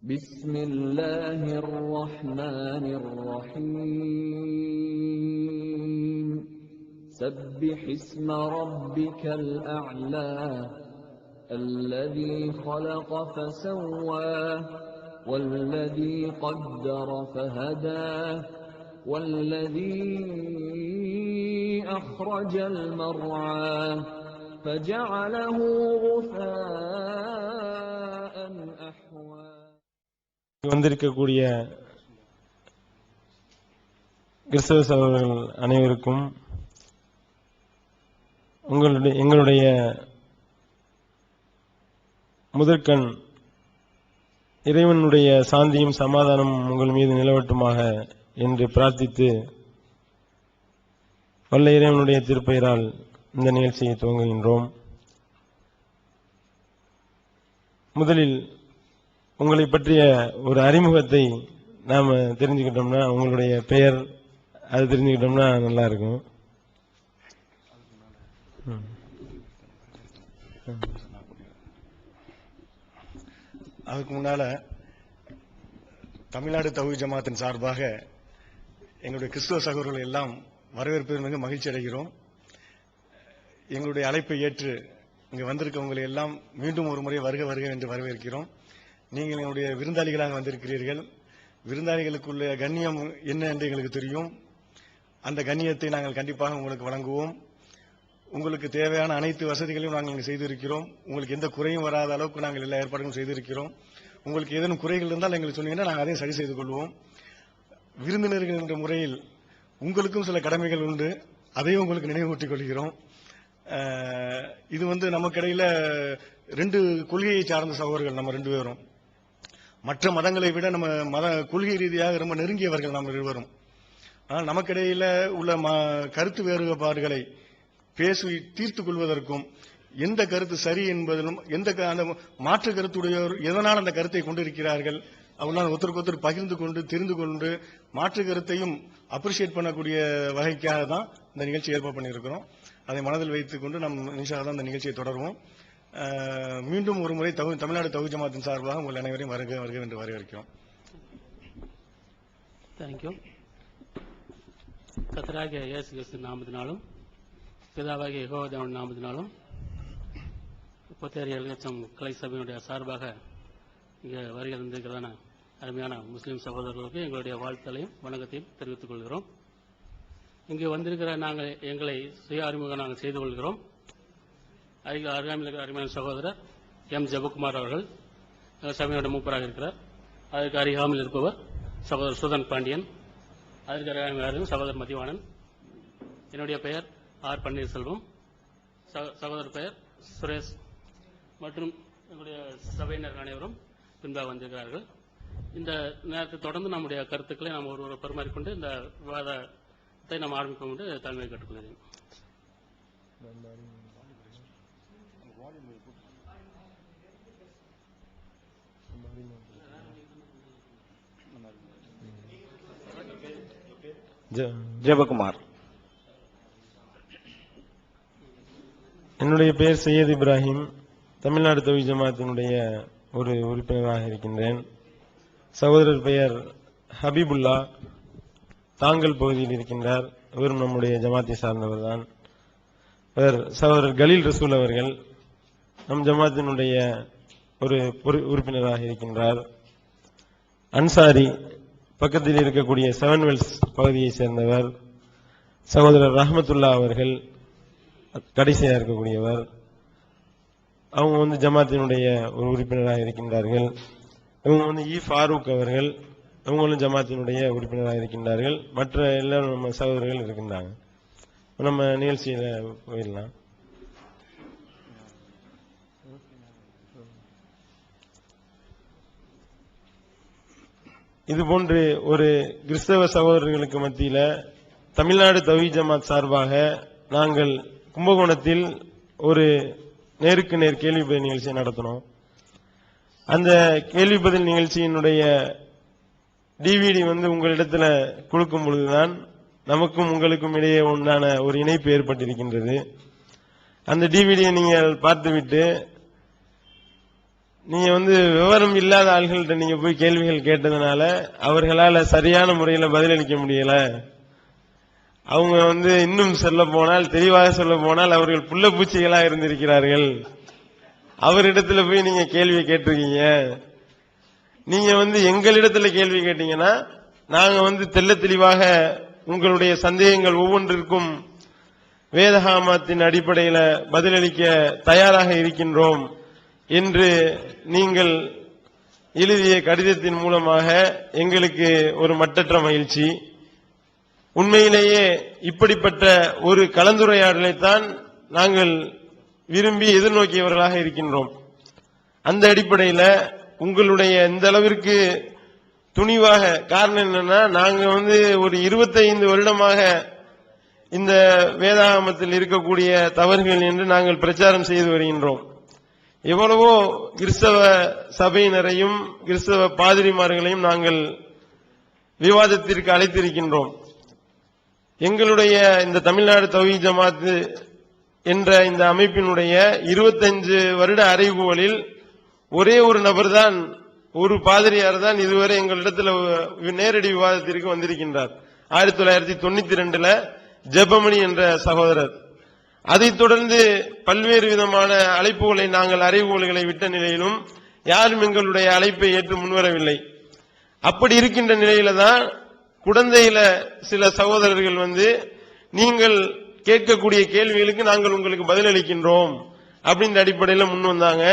بسم الله الرحمن الرحيم سبح اسم ربك الأعلى الذي خلق فسوى والذي قدر فهدى والذي أخرج المرعى فجعله غثاء أحوى. வந்திருக்கக்கூடிய கிறிஸ்தவ சகோதரர்கள் அனைவருக்கும் எங்களுடைய முதற்கண் இறைவனுடைய சாந்தியும் சமாதானமும் உங்கள் மீது நிலவட்டுமாக என்று பிரார்த்தித்து வல்ல இறைவனுடைய திருப்பெயரால் இந்த நிகழ்ச்சியை துவங்குகின்றோம். முதலில் உங்களை பற்றிய ஒரு அறிமுகத்தை நாம தெரிஞ்சுக்கிட்டோம்னா, உங்களுடைய பெயர் அது தெரிஞ்சுக்கிட்டோம்னா நல்லா இருக்கும். அதுக்கு முன்னால தமிழ்நாடு தௌஹீத் ஜமாத்தின் சார்பாக எங்களுடைய கிறிஸ்துவ சகோதரர்கள் எல்லாம் வரவேற்பதில் மிக மகிழ்ச்சி அடைகிறோம். எங்களுடைய அழைப்பை ஏற்று இங்கு வந்திருக்கவங்களை எல்லாம் மீண்டும் ஒரு முறை வருக வருக என்று வரவேற்கிறோம். நீங்கள் எங்களுடைய விருந்தாளிகளாக வந்திருக்கிறீர்கள். விருந்தாளிகளுக்குள்ள கண்ணியம் என்ன என்று எங்களுக்கு தெரியும். அந்த கண்ணியத்தை நாங்கள் கண்டிப்பாக உங்களுக்கு வழங்குவோம். உங்களுக்கு தேவையான அனைத்து வசதிகளையும் நாங்கள் செய்திருக்கிறோம். உங்களுக்கு எந்த குறையும் வராத அளவுக்கு நாங்கள் எல்லா ஏற்பாடுகளும் செய்திருக்கிறோம். உங்களுக்கு ஏதேனும் குறைகள் இருந்தால் எங்களுக்கு சொன்னீங்கன்னா நாங்கள் அதையும் சரி செய்து கொள்வோம். விருந்தினர்கள் என்ற முறையில் உங்களுக்கும் சில கடமைகள் உண்டு, அதையும் உங்களுக்கு நினைவூட்டிக் கொள்கிறோம். இது நமக்கிடையில ரெண்டு கொள்கையை சார்ந்த சகோதரர்கள் நம்ம ரெண்டு பேரும். மற்ற மதங்களை விட நம்ம மத கொள்கை ரீதியாக ரொம்ப நெருங்கியவர்கள் நம்ம இருவரும். ஆனால் நமக்கிடையில உள்ள கருத்து வேறுபாடுகளை பேசி தீர்த்துக் கொள்வதற்கும், எந்த கருத்து சரி என்பதிலும் எந்த மாற்று கருத்துடையோர் எதனால் அந்த கருத்தை கொண்டிருக்கிறார்கள் அவங்களாம் ஒருத்தருக்கு ஒருத்தர் பகிர்ந்து கொண்டு தெரிந்து கொண்டு மாற்று கருத்தையும் அப்ரிஷியேட் பண்ணக்கூடிய வகைக்காக தான் இந்த நிகழ்ச்சி ஏற்பாடு பண்ணியிருக்கிறோம். அதை மனதில் வைத்துக் கொண்டு நம் நிமிஷமாக தான் இந்த நிகழ்ச்சியை தொடருவோம். மீண்டும் ஒரு முறை தமிழ்நாடு தௌஹீத் ஜமாத்தின் சார்பாக உங்கள் அனைவரையும் வருக வருக என்று வரவேற்கிறோம். தேங்க்யூ. கர்த்தராகிய இயேசு கிறிஸ்து நாமத்தினாலும் பிதாவாகிய யெகோவா தேவன் நாமத்தினாலும் 37 லட்சம் கலை சபையினுடைய சார்பாக இங்கே வருகை தந்திருக்கிறதான அருமையான முஸ்லீம் சகோதரர்களுக்கு எங்களுடைய வாழ்த்தலையும் வணக்கத்தையும் தெரிவித்துக் கொள்கிறோம். இங்கு வந்திருக்கிற நாங்கள் எங்களை சுய அறிமுகம் நாங்கள் செய்து கொள்கிறோம். அருமையான சகோதரர் எம் ஜெபக்குமார் அவர்கள் எங்கள் சபையினுடைய மூப்பராக இருக்கிறார். அதற்கு அருகாமையில் இருப்பவர் சகோதரர் சுதன் பாண்டியன். அதற்கு அருகாமையில் சகோதரர் மதிவாணன். என்னுடைய பெயர் ஆர் பன்னீர்செல்வம். சகோதரர் பெயர் சுரேஷ் மற்றும் எங்களுடைய சபையினர் அனைவரும் பின்பாக வந்திருக்கிறார்கள். இந்த நேரத்தை தொடர்ந்து நம்முடைய கருத்துக்களை நாம் ஒருவர் பரிமாறிக்கொண்டு இந்த விவாதத்தை நாம் ஆரம்பிப்போம் என்று தலைமையை கேட்டுக்கொள்கிறேன். ஜெபகுமார். என்னுடைய பெயர் சையத் இப்ராஹிம். தமிழ்நாடு தௌஹீத் ஜமாத்தினுடைய ஒரு உறுப்பினராக இருக்கின்றேன். சகோதரர் பெயர் ஹபீபுல்லா, தாங்கல் பகுதியில் இருக்கின்றார். இவரும் நம்முடைய ஜமாத்தை சார்ந்தவர் தான். சகோதரர் கலீல் ரசூல் அவர்கள் நம் ஜமாத்தினுடைய ஒரு உறுப்பினராக இருக்கின்றார். அன்சாரி பக்கத்தில் இருக்கக்கூடிய 7 வெல்ஸ் பகுதியை சேர்ந்தவர். சகோதரர் ரஹமத்துல்லா அவர்கள் கடைசியாக இருக்கக்கூடியவர். அவங்க ஜமாத்தினுடைய ஒரு உறுப்பினராக இருக்கின்றார்கள். இவங்க இ ஃபாரூக் அவர்கள், இவங்களும் ஜமாத்தினுடைய உறுப்பினராக இருக்கின்றார்கள். மற்ற எல்லாரும் நம்ம சகோதரர்கள் இருக்கின்றாங்க. நம்ம நிகழ்ச்சியில போயிடலாம். இதுபோன்று ஒரு கிறிஸ்தவ சகோதரர்களுக்கு மத்தியில தமிழ்நாடு தௌஹீத் ஜமாத் சார்பாக நாங்கள் கும்பகோணத்தில் ஒரு நேருக்கு நேர் கேள்வி பதில் நிகழ்ச்சியை நடத்தினோம். அந்த கேள்வி பதில் நிகழ்ச்சியினுடைய டிவிடி உங்களிடத்துல கொடுக்கும் பொழுதுதான் நமக்கும் உங்களுக்கும் இடையே உண்டான ஒரு இணைப்பு ஏற்பட்டிருக்கின்றது. அந்த டிவிடியை நீங்கள் பார்த்துவிட்டு நீங்க விவரம் இல்லாத ஆள்கள்ட்ட நீங்க போய் கேள்விகள் கேட்டதுனால அவர்களால சரியான முறையில் பதிலளிக்க முடியல. அவங்க இன்னும் சொல்ல போனால், தெளிவாக சொல்ல போனால், அவர்கள் புள்ள பூச்சிகளா இருந்திருக்கிறார்கள். அவரிடத்துல போய் நீங்க கேள்வி கேட்டிருக்கீங்க. நீங்க எங்களிடத்துல கேள்வி கேட்டீங்கன்னா நாங்க தெள்ள தெளிவாக உங்களுடைய சந்தேகங்கள் ஒவ்வொன்றிற்கும் வேதகாமத்தின் அடிப்படையில் பதிலளிக்க தயாராக இருக்கின்றோம் என்று நீங்கள் எழுதிய கடிதத்தின் மூலமாக எங்களுக்கு ஒரு மட்டற்ற மகிழ்ச்சி. உண்மையிலேயே இப்படிப்பட்ட ஒரு கலந்துரையாடலைத்தான் நாங்கள் விரும்பி எதிர்நோக்கியவர்களாக இருக்கின்றோம். அந்த அடிப்படையில் உங்களுடைய இந்த அளவிற்கு துணிவாக, காரணம் என்னன்னா நாங்க ஒரு 25 வருடமாக இந்த வேதாகமத்தில் இருக்கக்கூடிய தவறுகள் என்று நாங்கள் பிரச்சாரம் செய்து வருகின்றோம். எவ்வளவோ கிறிஸ்தவ சபையினரையும் கிறிஸ்தவ பாதிரிமார்களையும் நாங்கள் விவாதத்திற்கு அழைத்திருக்கின்றோம். எங்களுடைய இந்த தமிழ்நாடு தௌஹீத் ஜமாத் என்ற இந்த அமைப்பினுடைய 25 வருட அறைகூவலில் ஒரே ஒரு நபர் தான், ஒரு பாதிரியார் தான் இதுவரை எங்களிடத்தில் நேரடி விவாதத்திற்கு வந்திருக்கின்றார். 1992 ஜெபமணி என்ற சகோதரர். அதைத் தொடர்ந்து பல்வேறு விதமான அழைப்புகளை நாங்கள் அறைகூவல்களை விட்ட நிலையிலும் யாரும் எங்களுடைய அழைப்பை ஏற்று முன்வரவில்லை. அப்படி இருக்கின்ற நிலையில தான் குடந்தையில சில சகோதரர்கள் நீங்கள் கேட்கக்கூடிய கேள்விகளுக்கு நாங்கள் உங்களுக்கு பதிலளிக்கின்றோம் அப்படின்ற அடிப்படையில் முன் வந்தாங்க.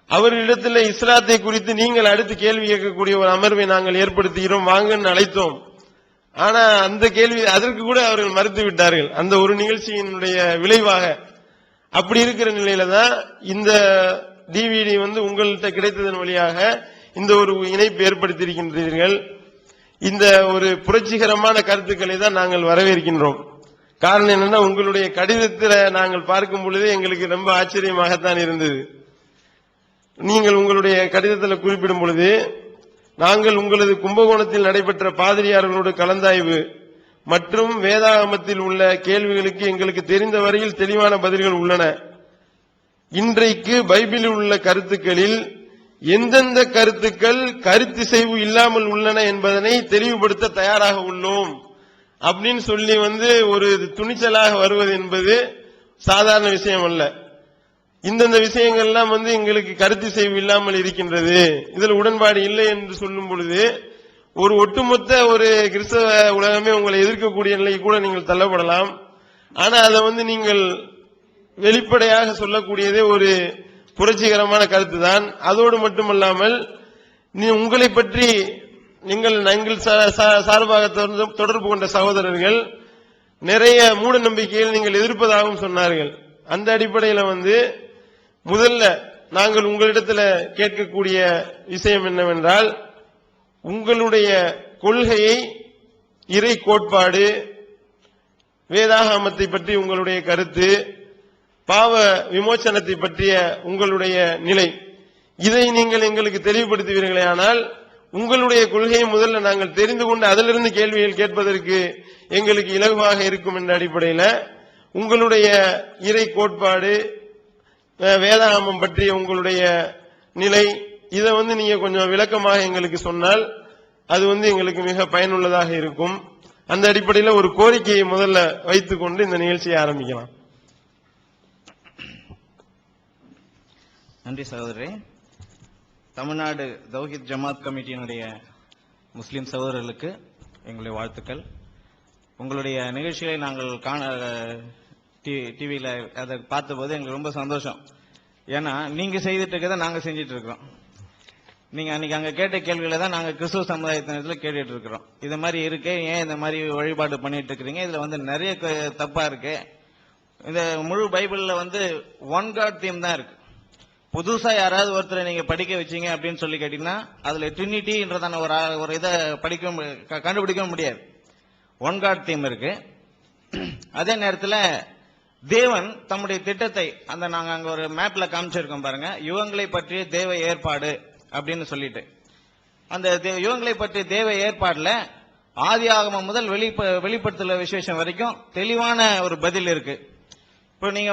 அவர்களிடத்தில் இஸ்லாத்தை குறித்து நீங்கள் அடுத்து கேள்வி கேட்கக்கூடிய ஒரு அமர்வை நாங்கள் ஏற்படுத்துகிறோம், வாங்கன்னு அழைத்தோம். ஆனா அந்த கேள்வி அதற்கு கூட அவர்கள் மறுத்து விட்டார்கள், அந்த ஒரு நிகழ்ச்சியினுடைய விளைவாக. அப்படி இருக்கிற நிலையில தான் இந்த டிவிடி உங்கள்கிட்ட கிடைத்ததன் வழியாக இந்த ஒரு இணைப்பு ஏற்படுத்தியிருக்கின்றீர்கள். இந்த ஒரு புரட்சிகரமான கருத்துக்களை தான் நாங்கள் வரவேற்கின்றோம். காரணம் என்னன்னா, உங்களுடைய கடிதத்தில் நாங்கள் பார்க்கும் பொழுது எங்களுக்கு ரொம்ப ஆச்சரியமாகத்தான் இருந்தது. நீங்கள் உங்களுடைய கடிதத்தில் குறிப்பிடும் பொழுது, நாங்கள் உங்களது கும்பகோணத்தில் நடைபெற்ற பாதிரியார்களோடு கலந்தாய்வு மற்றும் வேதாகமத்தில் உள்ள கேள்விகளுக்கு எங்களுக்கு தெரிந்த வரையில் தெளிவான பதில்கள் உள்ளன. இன்றைக்கு பைபிளில் உள்ள கருத்துக்களில் எந்தெந்த கருத்துக்கள் கருத்திசைவு இல்லாமல் உள்ளன என்பதனை தெளிவுபடுத்த தயாராக உள்ளோம் அப்படின்னு சொல்லி ஒரு துணிச்சலாக வருவது என்பது சாதாரண விஷயம் அல்ல. இந்தந்த விஷயங்கள்லாம் எங்களுக்கு கருத்திசைவு இல்லாமல் இருக்கின்றது, இதில் உடன்பாடு இல்லை என்று சொல்லும் பொழுது ஒரு ஒட்டுமொத்த ஒரு கிறிஸ்தவ உலகமே உங்களை எதிர்க்கக்கூடிய நிலைக்கு கூட நீங்கள் தள்ளப்படலாம். ஆனா அதை நீங்கள் வெளிப்படையாக சொல்லக்கூடியதே ஒரு புரட்சிகரமான கருத்து தான். அதோடு மட்டுமல்லாமல் உங்களை பற்றி நீங்கள் சார்பாக தொடர்பு கொண்ட சகோதரர்கள் நிறைய மூட நம்பிக்கைகள் நீங்கள் எதிர்ப்பதாகவும் சொன்னார்கள். அந்த அடிப்படையில் முதல்ல நாங்கள் உங்களிடத்தில் கேட்கக்கூடிய விஷயம் என்னவென்றால், உங்களுடைய கொள்கையை, இறை கோட்பாடு, வேதாகமத்தை பற்றி உங்களுடைய கருத்து, பாவ விமோசனத்தை பற்றிய உங்களுடைய நிலை, இதை நீங்கள் எங்களுக்கு தெளிவுபடுத்துவீர்களே ஆனால் உங்களுடைய கொள்கையை முதல்ல நாங்கள் தெரிந்து கொண்டு அதிலிருந்து கேள்விகள் கேட்பதற்கு எங்களுக்கு இலகுவாக இருக்கும் என்ற அடிப்படையில் உங்களுடைய இறை கோட்பாடு, வேதாகமம் பற்றிய உங்களுடைய நிலை, இதை நீங்க கொஞ்சம் விளக்கமாக எங்களுக்கு சொன்னால் அது எங்களுக்கு மிக பயனுள்ளதாக இருக்கும். அந்த அடிப்படையில் ஒரு கோரிக்கையை முதல்ல வைத்துக் கொண்டு இந்த நிகழ்ச்சியை ஆரம்பிக்கலாம். நன்றி சகோதரரே. தமிழ்நாடு தௌஹீத் ஜமாத் கமிட்டியினுடைய முஸ்லிம் சகோதரர்களுக்கு எங்களுடைய வாழ்த்துக்கள். உங்களுடைய நிகழ்ச்சிகளை நாங்கள் டிவியில் அதை பார்த்தபோது எங்களுக்கு ரொம்ப சந்தோஷம். ஏன்னா நீங்க செய்துட்டு இருக்கதை நாங்க செஞ்சிட்டு இருக்கிறோம். நீங்க அன்னைக்கு அங்க கேட்ட கேள்விகளை தான் நாங்க கிறிஸ்துவ சமுதாயத்தினத்தில் கேட்டுட்டு இருக்கிறோம். இது மாதிரி இருக்கு, ஏன் இந்த மாதிரி வழிபாடு பண்ணிட்டு இருக்கிறீங்க, இதுல நிறைய தப்பா இருக்கு. இந்த முழு பைபிள்ல ஒன் காட் தீம் தான் இருக்கு. புதுசா யாராவது ஒருத்தரை நீங்க படிக்க வச்சீங்க அப்படின்னு சொல்லி கேட்டீங்கன்னா அதுல ட்ரினிட்டின்றதான ஒரு இதை கண்டுபிடிக்க முடியாது. ஒன் காட் தீம் இருக்கு. அதே நேரத்தில் தேவன் தம்முடைய திட்டத்தை நாங்க அங்க ஒரு மேப்ல காமிச்சிருக்கோம் பாருங்க, யுகங்களை பற்றிய தேவ ஏற்பாடு அப்படின்னு சொல்லிட்டு, அந்த யுகங்களை பற்றிய தேவ ஏற்பாடுல ஆதி ஆகமம் முதல் வெளிப்படுத்தல விசேஷம் வரைக்கும் தெளிவான ஒரு பதில் இருக்கு. இப்போ நீங்க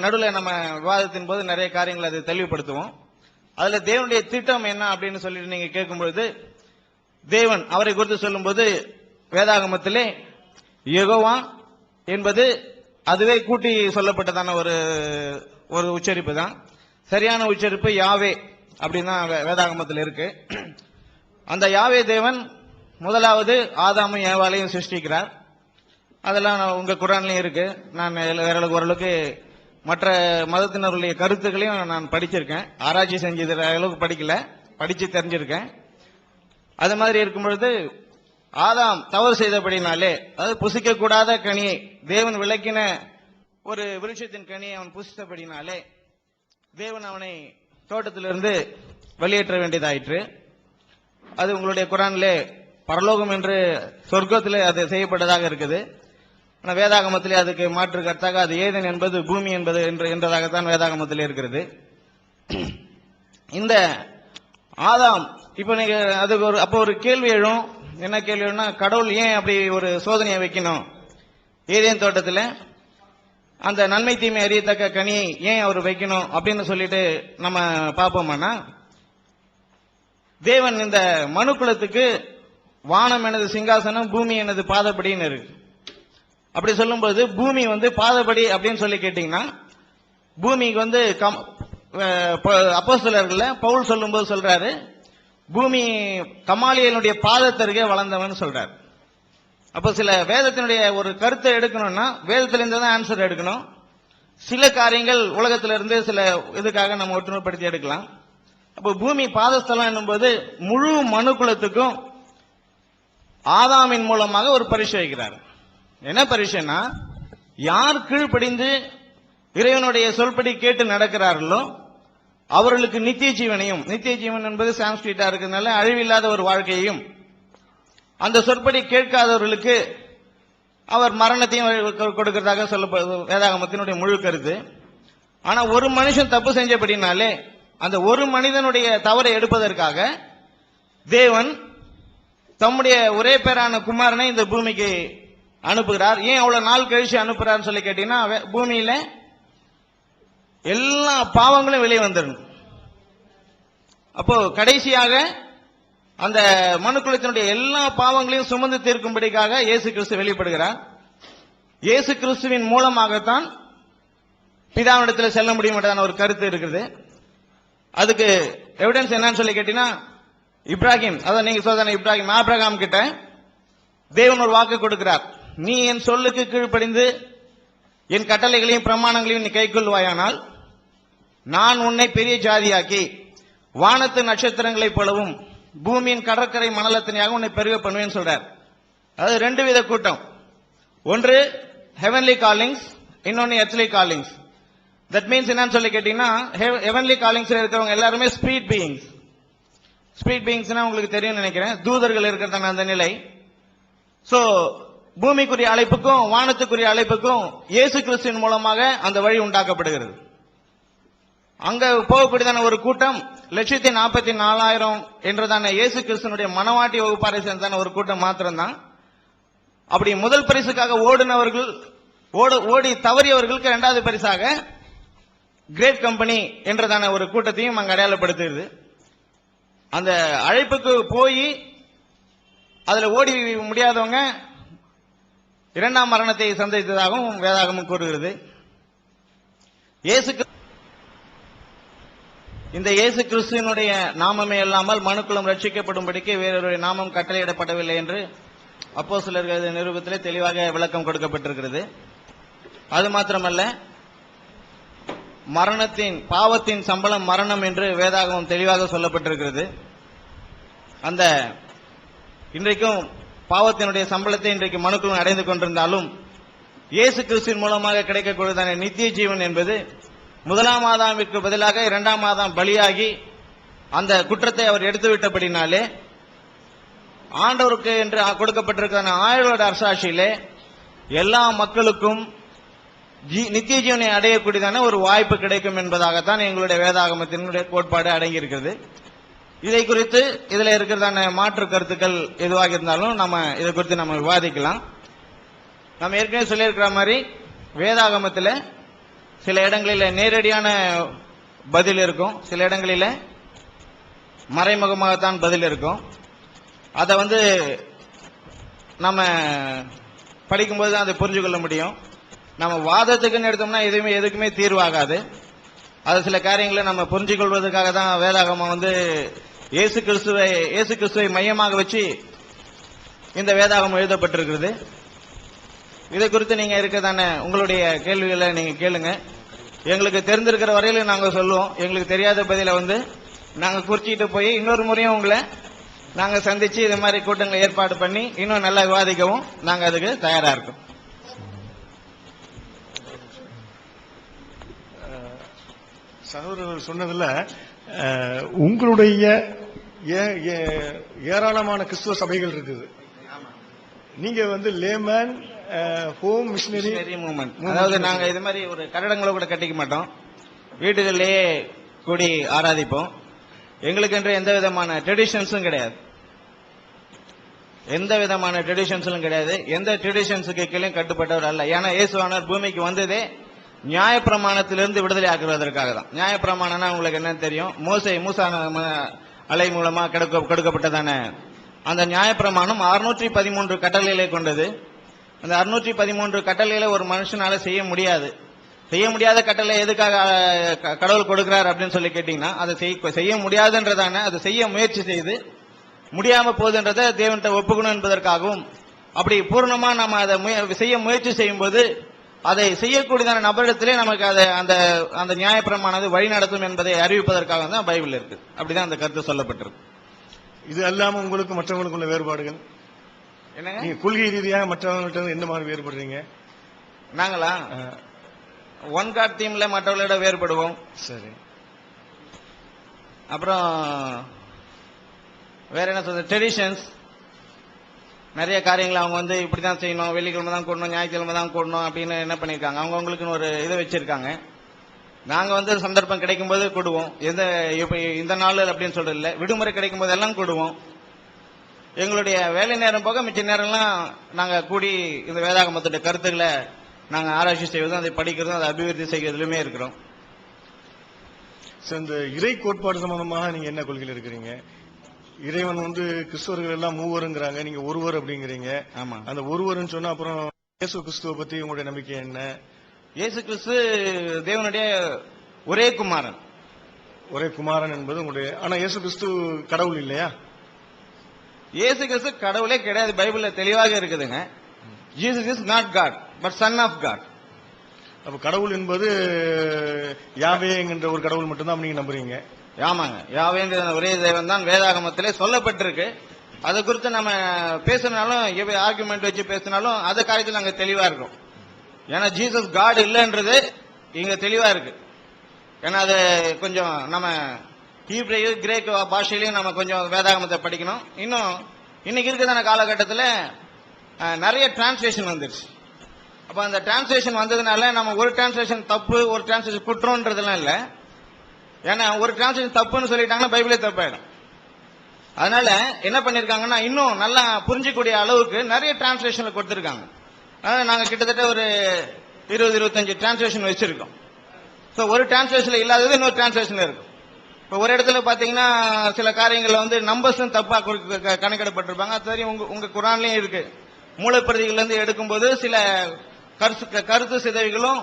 நடுவில் நம்ம விவாதத்தின் போது நிறைய காரியங்களை அதை தெளிவுபடுத்துவோம். அதுல தேவனுடைய திட்டம் என்ன அப்படின்னு சொல்லிட்டு நீங்க கேட்கும்பொழுது, தேவன் அவரை குறித்து சொல்லும்போது வேதாகமத்திலே யெகோவா என்பது அதுவே கூட்டி சொல்லப்பட்டதான ஒரு உச்சரிப்பு தான். சரியான உச்சரிப்பு யாவே அப்படின்னு தான் வேதாகமத்தில் இருக்கு. அந்த யாவே தேவன் முதலாவது ஆதாமும் ஏவாளையும் சிருஷ்டிக்கிறார். அதெல்லாம் உங்க குர்ஆன்லயும் இருக்கு. நான் ஓரளவுக்கு மற்ற மதத்தினருடைய கருத்துக்களையும் நான் படிச்சிருக்கேன். ஆராய்ச்சி செஞ்சது அளவுக்கு படிக்கல, படிச்சு தெரிஞ்சிருக்கேன். அது மாதிரி இருக்கும் பொழுது ஆதாம் தவறு செய்தபடினாலே, அதாவது புசிக்க கூடாத கனியை தேவன் விளக்கின ஒரு விருட்சத்தின் கனியை அவன் புசித்தபடினாலே தேவன் அவனை தோட்டத்திலிருந்து வெளியேற்ற வேண்டியதாயிற்று. அது உங்களுடைய குர்ஆனிலே பரலோகம் என்று சொர்க்கத்திலே அது செய்யப்பட்டதாக இருக்குது. ஆனால் வேதாகமத்திலே அதுக்கு மாற்று கருத்தாக அது ஏதேன் என்பது பூமி என்பது என்றதாகத்தான் வேதாகமத்திலே இருக்கிறது. இந்த ஆதாம் இப்ப நீங்க அதுக்கு ஒரு கேள்வி எழும். என்ன கேள்வி எழும்னா, கடவுள் ஏன் அப்படி ஒரு சோதனையை வைக்கணும்? ஏதேன் தோட்டத்தில் அந்த நன்மை தீமை அறியத்தக்க கனியை ஏன் அவர் வைக்கணும் அப்படின்னு சொல்லிட்டு நம்ம பார்ப்போம்னா, தேவன் இந்த மனு குலத்துக்கு வானம் எனது சிங்காசனம், பூமி எனது பாதப்படின்னு இருக்கு. அப்படி சொல்லும்போது பூமி பாதப்படி அப்படின்னு சொல்லி கேட்டீங்கன்னா, பூமிக்கு அப்போஸ்தலர்கள்ல பவுல் சொல்லும்போது சொல்றாரு, பூமி கமாலியனுடைய பாதத்தருகே வளர்ந்தவன் சொல்றாரு. அப்ப சில வேதத்தினுடைய ஒரு கருத்தை எடுக்கணும்னா வேதத்திலிருந்து தான் ஆன்சர் எடுக்கணும். சில காரியங்கள் உலகத்திலிருந்து சில இதுக்காக நம்ம ஒற்றுமைப்படுத்தி எடுக்கலாம். அப்போ பூமி பாதஸ்தலம் என்னும்போது முழு மனு குலத்துக்கும் ஆதாமின் மூலமாக ஒரு பரிசு வைக்கிறார். என்ன பரிசுனா, யார் கீழ்ப்படிந்து இறைவனுடைய சொல்படி கேட்டு நடக்கிறார்களோ அவர்களுக்கு நித்திய ஜீவனையும், நித்திய ஜீவன் என்பது சான்ஸ்கிரிட்டா இருக்கிறதுனால அழிவில்லாத ஒரு வாழ்க்கையையும், அந்த சொற்படி கேட்காதவர்களுக்கு அவர் மரணத்தையும் கொடுக்கிறதாக சொல்லப்படுது வேதாகமத்தினுடைய முழு கருத்து. ஆனா ஒரு மனுஷன் தப்பு செஞ்சபடினாலே அந்த ஒரு மனிதனுடைய தவறை எடுப்பதற்காக தேவன் தம்முடைய ஒரே பேரான குமாரனை இந்த பூமிக்கு அனுப்புகிறார். ஏன் அவ்வளவு நாள் கழிச்சு அனுப்புறாருன்னு சொல்லி கேட்டீங்கன்னா, பூமியில எல்லா பாவங்களும் வெளியே வந்துடணும். அப்போ கடைசியாக அந்த மனுக்குலத்தினுடைய எல்லா பாவங்களையும் சுமந்து தீர்க்கும்படிக்காக இயேசு கிறிஸ்து வெளிப்படுகிறார். இயேசு கிறிஸ்துவின் மூலமாகத்தான் பிதாவிடத்தில் செல்ல முடியும் என்றான ஒரு கருத்து இருக்குது. அதுக்கு எவிடன்ஸ் என்னன்னு சொல்லி கேட்டீங்கன்னா, இப்ராஹிம், அதான் நீங்க சொல்ற இப்ராஹிம், ஆபிரகாம் கிட்ட தேவன் ஒரு வாக்கு கொடுக்கிறார். நீ என் சொல்லுக்கு கீழ்ப்படிந்து என் கட்டளைகளையும் பிரமாணங்களையும் நீ கைக்கொள்வாயானால் நான் உன்னை பெரிய ஜாதியாக்கி வானத்து நட்சத்திரங்களைப் போலவும் பூமியின் கடற்கரை மணலத்தினையாக உன்னை பெருக பண்ணுவேன்னு சொல்றார். அதாவது ரெண்டு வித கூட்டம். ஒன்று ஹெவன்லி காலிங்ஸ், இன்னொன்னு எர்த்லி காலிங்ஸ். தட் மீன்ஸ் என்னன்னு சொல்லி கேட்டீங்கன்னா, ஹெவன்லி காலிங்ஸ்ல இருக்கிறவங்க எல்லாருமே ஸ்பிரிட் பீயிங்ஸ். ஸ்பிரிட் பீயிங்ஸ்னா உங்களுக்கு தெரியும் நினைக்கிறேன், தூதர்கள் இருக்கிறதான அந்த நிலை. சோ பூமிக்குரிய அழைப்புக்கும் வானத்துக்குரிய அழைப்புக்கும் இயேசு கிறிஸ்துவின் மூலமாக அந்த வழி உண்டாக்கப்படுகிறது. அங்க போகக்கூடியதான ஒரு கூட்டம் 1,44,000 என்றதான இயேசு கிறிஸ்துனுடைய மனவாட்டி வகுப்பாரை சேர்ந்தான ஒரு கூட்டம் மாத்திரம்தான். அப்படி முதல் பரிசுக்காக ஓடினவர்கள், ஓடி தவறியவர்களுக்கு இரண்டாவது பரிசாக கிரேட் கம்பெனி என்றதான ஒரு கூட்டத்தையும் அங்க அடையாளப்படுத்துகிறது. அந்த அழைப்புக்கு போய் அதுல ஓடி முடியாதவங்க இரண்டாம் மரணத்தை சந்தித்ததாகவும் வேதாகமம் கூறுகிறது. இந்த இயேசு கிறிஸ்துவினுடைய நாமமே அல்லாமல் மனுக்குலம் ரட்சிக்கப்படும்படிக்கு வேறொரு நாமம் கட்டளையிடப்படவில்லை என்று அப்போஸ்தலர்கள் நிருபத்திலே தெளிவாக விளக்கம் கொடுக்கப்பட்டிருக்கிறது. அது மாத்திரமல்ல, பாவத்தின் சம்பளம் மரணம் என்று வேதாகமம் தெளிவாக சொல்லப்பட்டிருக்கிறது. அந்த இன்றைக்கும் பாவத்தினுடைய சம்பளத்தை இன்றைக்கு மனுக்குலம் அடைந்து கொண்டிருந்தாலும் இயேசு கிறிஸ்துவின் மூலமாக கிடைக்கக்கூடியதான நித்திய ஜீவன் என்பது முதலாம் ஆதாமிற்கு பதிலாக இரண்டாம் ஆதாம் பலியாகி அந்த குற்றத்தை அவர் எடுத்துவிட்டபடினாலே ஆண்டவருக்கு என்று கொடுக்கப்பட்டிருக்கிற 1000 வருட அரசாட்சியிலே எல்லா மக்களுக்கும் நித்திய ஜீவனை அடையக்கூடியதான ஒரு வாய்ப்பு கிடைக்கும் என்பதாகத்தான் எங்களுடைய வேதாகமத்தினுடைய கோட்பாடு அடங்கியிருக்கிறது. இதை குறித்து இதுல இருக்கிறதான மாற்று கருத்துக்கள் எதுவாக இருந்தாலும் நம்ம இதை குறித்து நம்ம விவாதிக்கலாம். நம்ம ஏற்கனவே சொல்லியிருக்கிற மாதிரி வேதாகமத்தில் சில இடங்களில் நேரடியான பதில் இருக்கும், சில இடங்களில் மறைமுகமாகத்தான் பதில் இருக்கும். அதை நம்ம படிக்கும்போது தான் அதை புரிஞ்சு கொள்ள முடியும். நம்ம வாதத்துக்குன்னு எடுத்தோம்னா எதுக்குமே தீர்வாகாது. அது சில காரியங்களை நம்ம புரிஞ்சு கொள்வதற்காக தான் வேதாகமம் இயேசு கிறிஸ்துவை மையமாக வச்சு இந்த வேதாகமம் எழுதப்பட்டிருக்கிறது. இதை குறித்து நீங்க இருக்கதானே உங்களுடைய கேள்விகளை நீங்க கேளுங்க. எங்களுக்கு தெரிந்திருக்கிற வரையிலும் நாங்க சொல்லுவோம். எங்களுக்கு தெரியாத பதில நாங்க குறிச்சிட்டு போய் இன்னொரு முறையும் உங்களை நாங்க சந்திச்சு இது மாதிரி கூட்டங்களை ஏற்பாடு பண்ணி இன்னும் நல்லா விவாதிக்கவும் நாங்க அதுக்கு தயாரா இருக்கோம். சகோதரர்கள் சொன்னதுல உங்களுடைய ஏராளமான கிறிஸ்துவ சபைகள் இருக்குது. நீங்க லேமேன் ஹோம் மிஷனரி மூவ்மெண்ட், அதாவது நாங்க இது மாதிரி ஒரு கட்டடங்களை கூட கட்டிக்க மாட்டோம், வீடுகளிலேயே கூடி ஆராதிப்போம். எங்களுக்கு என்று எந்த விதமான ட்ரெடிஷன்ஸும் கிடையாது. எந்த விதமான ட்ரெடிஷன்ஸும் கிடையாது. எந்த ட்ரெடிஷன்ஸுக்கு கீழே கட்டுப்பட்டவர் அல்ல. ஏன்னா இயேசுவானவர் பூமிக்கு வந்ததே நியாயப்பிரமாணத்திலிருந்து விடுதலை ஆக்குவதற்காக தான். நியாயப்பிரமாணம்னா உங்களுக்கு என்ன தெரியும்? மூசா அலை மூலமா கொடுக்கப்பட்டதான அந்த நியாயப்பிரமாணம் 613 கட்டளைகளை கொண்டது. அந்த 613 கட்டளைகளை ஒரு மனுஷனால செய்ய முடியாது. செய்ய முடியாத கட்டளை எதுக்காக கடவுள் கொடுக்கிறார் அப்படின்னு சொல்லி கேட்டீங்கன்னா, அதை செய்ய முடியாதுன்றதான அதை செய்ய முயற்சி செய்து முடியாம போகுதுன்றதை தேவன்கிட்ட ஒப்புக்கணும் என்பதற்காகவும், அப்படி பூர்ணமா நம்ம அதை செய்ய முயற்சி செய்யும் போது அதை செய்யக்கூடியதான நபரிடத்திலே நமக்கு அந்த நியாயப்பிரமானது வழி நடத்தும் என்பதை அறிவிப்பதற்காக தான் பைபிள் இருக்கு. அப்படிதான் அந்த கருத்து சொல்லப்பட்டிருக்கு. இது அல்லாம உங்களுக்கு மற்றவங்களுக்குள்ள வேறுபாடுகள் என்னங்க? நீங்க கொள்கை ரீதியாக மற்றவங்கள்ட்ட எந்த மாதிரி வேறுபடுறீங்க? நாங்களா ஒன் காட் தீம்ல மற்றவர்களோட வேறுபடுவோம். சரி. அப்புறம் வேற என்ன சொல்ற, ட்ரெடிஷன்ஸ் நிறைய காரியங்கள் அவங்க இப்படிதான் செய்யணும், வெள்ளிக்கிழமை தான் கூடணும், ஞாயிற்றுக்கிழமை தான் கூடணும் அப்படின்னு என்ன பண்ணிருக்காங்க, அவங்களுக்குன்னு ஒரு இதை வச்சிருக்காங்க. நாங்க சந்தர்ப்பம் கிடைக்கும் போது கூடுவோம். இந்த நாள் அப்படின்னு சொல்றது இல்லை, விடுமுறை கிடைக்கும் போது எல்லாம் கூடுவோம். எங்களுடைய வேலை நேரம் போக மிச்ச நேரம்லாம் நாங்க கூடி இந்த வேதாகமத்துடைய கருத்துக்களை நாங்க ஆராய்ச்சி செய்வதும் அதை படிக்கிறதும் அதை அபிவிருத்தி செய்வதிலுமே இருக்கிறோம். இந்த இறை கோட்பாடு சம்பந்தமாக நீங்க என்ன கொள்கையில் இருக்கிறீங்க? இறைவன் கிறிஸ்தவர்கள் எல்லாம் மூவருங்கிறாங்க, நீங்க ஒருவர் அப்படிங்கிறீங்க. ஆமா, அந்த ஒருவர்னு சொன்னா அப்புறம் இயேசு கிறிஸ்துவ பத்தி உங்களுடைய நம்பிக்கை என்ன? இயேசு கிறிஸ்து தேவனுடைய ஒரே குமாரன். ஒரே குமாரன் என்பது உங்களுடைய, ஆனா இயேசு கிறிஸ்து கடவுள் இல்லையா? இயேசு கிறிஸ்து கடவுளே கிடையாது. பைபிள்ல தெளிவாக இருக்குதுங்க. Jesus is not God but son of God. அப்ப கடவுள் என்பது யாவே என்கின்ற ஒரு கடவுள் மட்டும்தான் நீங்க நம்புறீங்க? ஆமாங்க, யாவே ஒரே தேவன் தான் வேதாகமத்திலே சொல்லப்பட்டிருக்கு. அதை குறித்து நம்ம பேசினாலும் ஆர்குமெண்ட் வச்சு பேசினாலும் அந்த காரியத்தில் நாங்க தெளிவா இருக்கோம். ஏன்னா ஜீசஸ் காட் இல்லைன்றது இங்க தெளிவா இருக்கு. ஏன்னா அது கொஞ்சம் நம்ம ஹீப்ரேயு கிரேக் பாஷையிலையும் நம்ம கொஞ்சம் வேதாகமத்தை படிக்கணும். இன்னும் இன்னைக்கு இருக்கிறதான காலகட்டத்தில் நிறைய டிரான்ஸ்லேஷன் வந்துருச்சு. அப்ப அந்த டிரான்ஸ்லேஷன் வந்ததுனால நம்ம ஒரு டிரான்ஸ்லேஷன் தப்பு, ஒரு டிரான்ஸ்லேஷன் குற்றம்ன்றதுலாம் இல்லை. ஏன்னா ஒரு டிரான்ஸ்லேஷன் தப்புன்னு சொல்லிட்டாங்கன்னா பைபிளே தப்பாயிடும். அதனால என்ன பண்ணிருக்காங்கன்னா இன்னும் நல்லா புரிஞ்சக்கூடிய அளவுக்கு நிறைய டிரான்ஸ்லேஷன்ல கொடுத்திருக்காங்க. அதனால நாங்க கிட்டத்தட்ட ஒரு 20-25 டிரான்ஸ்லேஷன் வச்சிருக்கோம். ஒரு டிரான்ஸ்லேஷன்ல இல்லாதது இன்னொரு டிரான்ஸ்லேஷன்ல இருக்கும். இப்போ ஒரு இடத்துல பாத்தீங்கன்னா சில காரியங்கள்ல நம்பர்ஸ் தப்பா கணக்கிடப்பட்டிருப்பாங்க. அது சரி, உங்க குரான்லயும் இருக்கு. மூலப்பிரதிகள் இருந்து எடுக்கும்போது சில கருத்து சிதைவுகளும்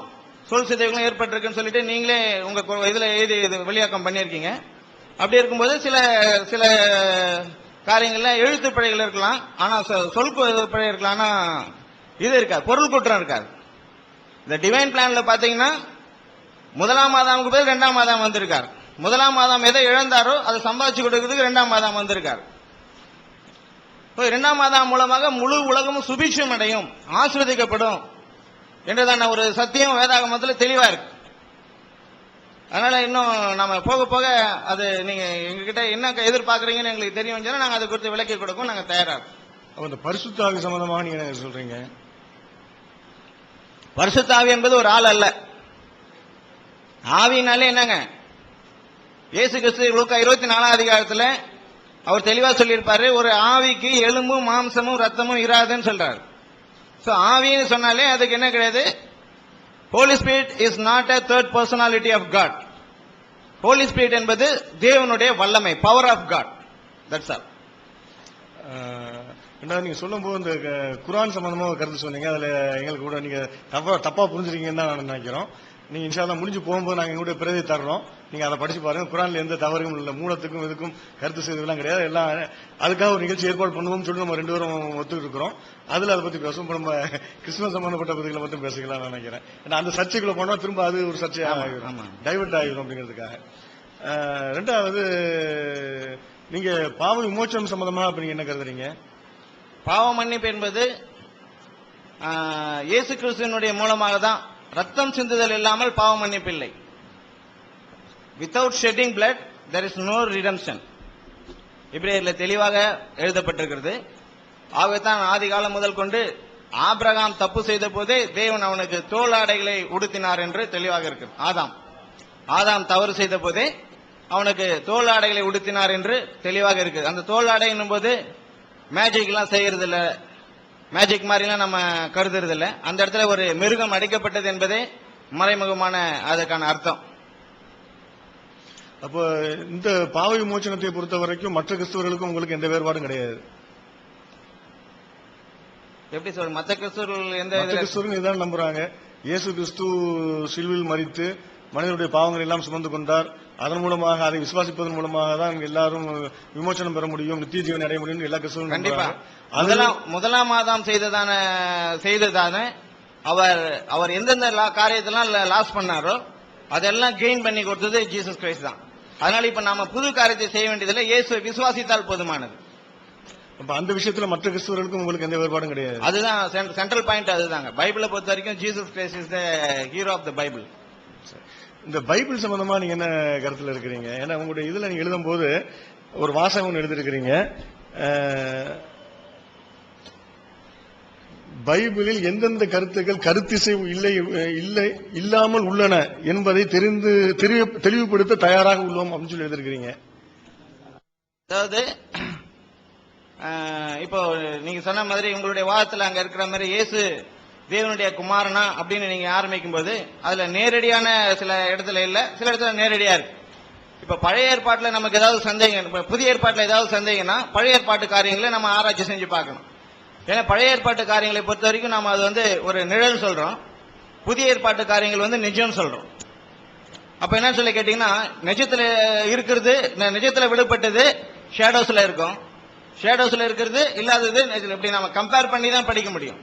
சொல் சிதைவுகளும் ஏற்பட்டிருக்குன்னு சொல்லிட்டு நீங்களே உங்க இதுல எழுதி வெளியாக்கம் பண்ணியிருக்கீங்க. அப்படி இருக்கும்போது சில சில காரியங்கள்ல எழுத்து பிழைகள் இருக்கலாம், ஆனா சொல் பிழை இருக்கலாம், ஆனா இது இருக்காது, பொருள் குற்றம் இருக்காது. இந்த டிவைன் பிளான்ல பாத்தீங்கன்னா முதலாம் ஆதாமுக்கு பேர் 2ஆம் ஆதாம் வந்திருக்காரு. முதலாம் ஆதாம் எதை இழந்தாரோ அதை சம்பாதிச்சு கொடுக்கிறதுக்கு 2ஆம் ஆதாம் வந்திருக்காரு. 2ஆம் ஆதாம் மூலமாக முழு உலகமும் சுபிட்சம் அடையும், ஆசீர்வதிக்கப்படும் என்றதான ஒரு சத்தியம் வேதாகமத்தில் தெளிவா இருக்கு. அதனால இன்னும் நம்ம போக போக அது நீங்க எங்ககிட்ட என்ன எதிர்பார்க்கறீங்கன்னு எங்களுக்கு தெரியும், நாங்க அதை குறித்து விளக்கி கொடுக்கும் நாங்க தயாரா இருக்கோம். அந்த பரிசுத்த ஆவி சம்பந்தமாக நீங்க என்ன சொல்றீங்க? பரிசுத்த ஆவி என்பது ஒரு ஆள் அல்ல. ஆவினாலே என்னங்க, இயேசு கிறிஸ்து லூக்கா 24ஆம் அதிகாரத்துல அவர் தெளிவா சொல்லியிருப்பாரு, ஒரு ஆவிக்கு எலும்பும் மாம்சமும் ரத்தமும் இராதுன்னு சொல்றாரு. சோ ஆவின்னு சொன்னாலே அதுக்கு என்ன கிடையாது, Holy Spirit is not a third personality of God. Holy spirit என்பது தேவனுடைய வல்லமை, power of God. That's all. ரெண்டாவது நீங்க சொல்லும் போது இந்த குர்ஆன் சம்பந்தமா ஒரு கருத்து சொன்னீங்க. அதுல எங்களுக்கு கூட நீங்க தப்பா புரிஞ்சிருக்கீங்கன்னு தான் நான் நினைக்கிறோம். நீங்க இன்ஷா அல்லாஹ் முடிஞ்சு போகும்போது நாங்க எங்களுடைய பிரதி தர்றோம். நீங்க அதை படிச்சு பாருங்க. குர்ஆன்ல எந்த தவறும் இல்லை, மூலத்துக்கும் இதுக்கும் கருத்து செய்வதெல்லாம் கிடையாது. எல்லாம் அதுக்காக ஒரு நிகழ்ச்சி ஏற்பாடு பண்ணுவோம்னு சொல்லி நம்ம 2 பேரும் ஒத்துக்கிட்டு இருக்கிறோம். அதுல அதை பத்தி பேசுவோம். நம்ம கிறிஸ்துவ சம்பந்தப்பட்ட பகுதிகளை மட்டும் பேசிக்கலாம் நினைக்கிறேன். ஏன்னா அந்த சர்ச்சைக்குள்ள போனா திரும்ப அது ஒரு சர்ச்சை டைவர்ட் ஆகிடும் அப்படிங்கிறதுக்காக. ரெண்டாவது நீங்க பாவ விமோச்சனம் சம்பந்தமா அப்படி என்ன கருதுறீங்க? பாவ மன்னிப்பு என்பது இயேசு கிறிஸ்துவினுடைய மூலமாக தான். ரத்தம் சிந்துதல் இல்லாமல் பாவ மன்னிப்பு இல்லை. Without shedding blood there is no redemption. எபிரேயர்ல தெளிவாக எழுதப்பட்டிருக்கிறது. ஆகவே தான் ஆதி காலம் முதல் கொண்டு ஆபிரகாம் தப்பு செய்த போதே தேவன் அவனுக்கு தோளாடைகளை உடுத்தினார் என்று தெளிவாக இருக்கு. ஆதாம் தவறு செய்த போதே அவனுக்கு தோளாடைகளை உடுத்தினார் என்று தெளிவாக இருக்கு. அந்த தோளாடை என்னும் போது மேஜிக் எல்லாம் செய்யறது இல்ல, மேஜிக் மாதிரிலாம் நம்ம கருதுறது இல்ல. அந்த இடத்துல ஒரு மிருகம் அடிக்கப்பட்டது என்பதே மறைமுகமான அதுக்கான அர்த்தம். அப்போ இந்த பாவ விமோச்சனத்தை பொறுத்த வரைக்கும் மற்ற கிறிஸ்தவர்களுக்கும் உங்களுக்கு எந்த வேறுபாடும் கிடையாது. எப்படி சொல்ற? மற்ற கிறிஸ்தவர்கள் எந்த கிறிஸ்தவர்கள் இதான் நம்புறாங்க. இயேசு கிறிஸ்து சிலுவையில் மரித்து மனிதனுடைய பாவங்கள் எல்லாம் சுமந்து கொண்டார். அதன் மூலமாக அதை விசுவாசிப்பதன் மூலமாக தான் எல்லாரும் விமோசனம் பெற முடியும், நித்திய ஜீவனை அடைய முடியும். எல்லா கிறிஸ்தவர்களும் கண்டிப்பா முதலாம் ஆதாம் செய்ததான அவர் எந்தெந்த காரியத்தெல்லாம் லாஸ் பண்ணாரோ அதெல்லாம் கெயின் பண்ணி கொடுத்தது ஜீசஸ் கிரைஸ்ட் தான். அதனால இப்ப நாம புது காரியத்தை செய்ய வேண்டியதில்லை, இயேசு விசுவாசித்தால் போதுமானது. அந்த விஷயத்துல மற்ற கிறிஸ்தவர்களுக்கும் உங்களுக்கு எந்த வேறுபாடும் கிடையாது. அதுதான் சென்ட்ரல் பாயிண்ட். அதுதாங்க பைபிளை பொறுத்த வரைக்கும் Jesus Christ is the hero of the Bible. இந்த பைபிள் சம்பந்தமா நீங்க என்ன கருத்துல இருக்கிறீங்க? ஏன்னா உங்களுடைய இதுல நீங்க எழுதும் போது ஒரு வாசகம் ஒன்று எழுதிருக்கிறீங்க. பைபிளில் எந்தெந்த கருத்துக்கள் கருத்திசைவு இல்லாமல் உள்ளன என்பதை தெளிவுபடுத்த தயாராக உள்ளோம் அப்படின்னு சொல்லி எழுதிருக்கிறீங்க. அதாவது இப்போ நீங்க சொன்ன மாதிரி உங்களுடைய வாதத்தில் அங்க இருக்கிற மாதிரி இயேசு தேவனுடைய குமாரனா அப்படின்னு நீங்க ஆரம்பிக்கும் போது அதுல நேரடியான சில இடத்துல இல்ல, சில இடத்துல நேரடியா இருக்கு. இப்ப பழைய ஏற்பாட்டுல நமக்கு ஏதாவது சந்தேகம், புதிய ஏற்பாட்டுல ஏதாவது சந்தேகம்னா பழைய ஏற்பாட்டு காரியங்களை நம்ம ஆராய்ச்சி செஞ்சு பார்க்கணும். ஏன்னா பழைய ஏற்பாட்டு காரியங்களை பொறுத்த வரைக்கும் நம்ம அது வந்து ஒரு நிழல் சொல்றோம், புதிய ஏற்பாட்டு காரியங்கள் நிஜம் சொல்றோம். அப்ப என்ன சொல்லி கேட்டீங்கன்னா நிஜத்துல இருக்கிறது, நிஜத்துல விடுபட்டது ஷேடோஸ்ல இருக்கும், ஷேடோஸ்ல இருக்கிறது இல்லாதது இப்படி நம்ம கம்பேர் பண்ணி தான் படிக்க முடியும்.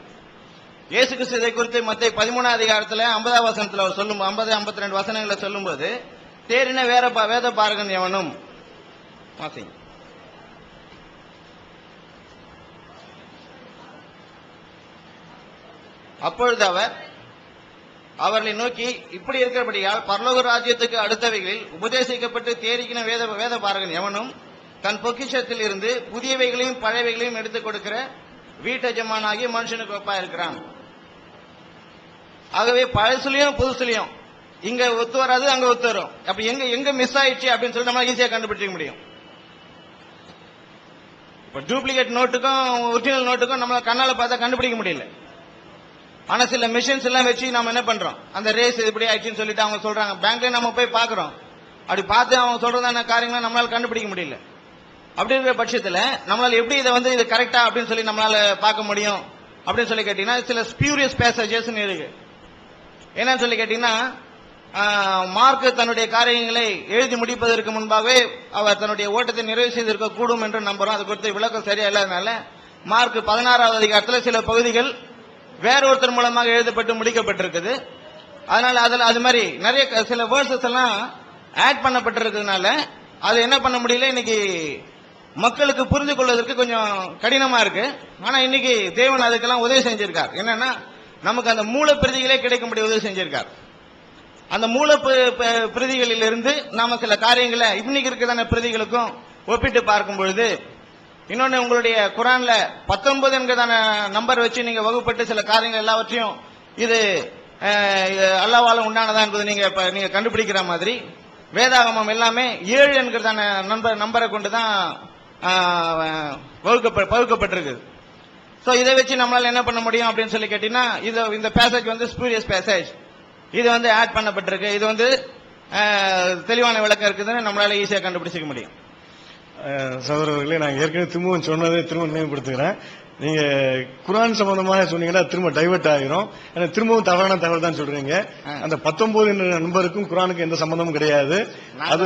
இயேசு கிறிஸ்து இதை குறித்து மத்திய 13ஆம் அதிகாரத்துல 50ஆம் வசனத்துல அவர் சொல்லும் 50-52 வசனங்களை சொல்லும் போது தேறின வேத பாரகன் எவனும் வாசிங்க. அப்பொழுது அவர்களை நோக்கி இப்படி இருக்கிறபடியால் பரலோக ராஜ்யத்துக்கு அடுத்தவைகளில் உபதேசிக்கப்பட்டு தேறிக்கின வேத பாரகன் எவனும் தன் பொக்கிஷத்தில் இருந்து புதியவைகளையும் பழையவைகளையும் எடுத்துக் கொடுக்கிற வீட்டஜமானாகிய மனுஷனுக்கு ஒப்பா இருக்கிறான். ஆகவே பழசுலயும் புதுசுலயும் இங்க ஒத்து வராது, அங்க ஒத்து வரும். அப்ப எங்க மிஸ் ஆயிடுச்சு அப்படின்னு சொல்லி நம்ம ஈஸியா கண்டுபிடிக்க முடியும். இப்ப டூப்ளிகேட் நோட்டுக்கும் ஒரிஜினல் நோட்டுக்கும் நம்மள கண்ணால பார்த்தா கண்டுபிடிக்க முடியல. ஆனா சில மிஷின்ஸ் எல்லாம் வச்சு நம்ம என்ன பண்றோம், அந்த ரேஸ் இப்படி ஆயிடுச்சுன்னு சொல்லிட்டு அவங்க சொல்றாங்க. பேங்க்ல நம்ம போய் பாக்குறோம், அப்படி பார்த்து அவங்க சொல்றதான காரியங்களை நம்மளால கண்டுபிடிக்க முடியல. அப்படி இருக்கிற பட்சத்துல நம்மளால எப்படி இதை இது கரெக்டா அப்படின்னு சொல்லி நம்மளால பார்க்க முடியும் அப்படின்னு சொல்லி கேட்டீங்கன்னா சில ஸ்பியூரியஸ் பேசேஜஸ் இருக்கு. என்னன்னு சொல்லி கேட்டீங்கன்னா மார்க் தன்னுடைய காரியங்களை எழுதி முடிப்பதற்கு முன்பாகவே அவர் தன்னுடைய ஓட்டத்தை நிறைவு செய்திருக்க கூடும் என்று நம்புறோம். அது குறித்து விளக்கம் சரியா இல்லாதனால மார்க் 16ஆவது அதிகாரத்தில் சில பகுதிகள் வேற ஒருத்தர் மூலமாக எழுதப்பட்டு முடிக்கப்பட்டிருக்குது. அதனால அதுல அது மாதிரி நிறைய சில வேர்சஸ் எல்லாம் ஆட் பண்ணப்பட்டிருக்கிறதுனால அது என்ன பண்ண முடியல, இன்னைக்கு மக்களுக்கு புரிந்து கொள்வதற்கு கொஞ்சம் கடினமா இருக்கு. ஆனா இன்னைக்கு தேவன் அதுக்கெல்லாம் உதவி செஞ்சிருக்கார். என்னன்னா நமக்கு அந்த மூல பிரதிகளே கிடைக்கும்படி உதவி செஞ்சிருக்கார். அந்த மூல பிரதிகளில் இருந்து நாம சில காரியங்களை இன்னைக்கு இருக்கிறதான பிரதிகளுக்கும் ஒப்பிட்டு பார்க்கும் பொழுது, இன்னொன்னு உங்களுடைய குரான்ல 19 என்கிறதான நம்பர் வச்சு நீங்க வகுப்பட்டு சில காரியங்கள் எல்லாவற்றையும் இது அல்லாஹ்வால உண்டானதா என்பது நீங்க கண்டுபிடிக்கிற மாதிரி வேதாகமம் எல்லாமே 7 என்கிறதான நம்பரை கொண்டுதான் வகுக்கப்பட்டிருக்கு. சோ இதை வச்சு நம்மளால என்ன பண்ண முடியும் அப்படின்னு சொல்லி கேட்டீங்கன்னா இந்த பேசேஜ் ஸ்பூரியஸ் பேசேஜ், இது ஆட் பண்ணப்பட்டிருக்கு. இது தெளிவான விளக்கம் இருக்குதுன்னு நம்மளால ஈஸியா கண்டுபிடிச்சிக்க முடியும். சகோதரர்களே, நான் ஏற்கனவே திரும்பவும் சொன்னதை திரும்ப நினைவுபடுத்துகிறேன். நீங்க குர்ஆன் சம்பந்தமாக சொன்னீங்கன்னா திரும்ப டைவர்ட் ஆகிரும். ஏன்னா திரும்பவும் தவறான தகவல் தான் சொல்றீங்க. அந்த 19 என்ற நம்பருக்கும் குர்ஆனுக்கு எந்த சம்பந்தமும் கிடையாது. அது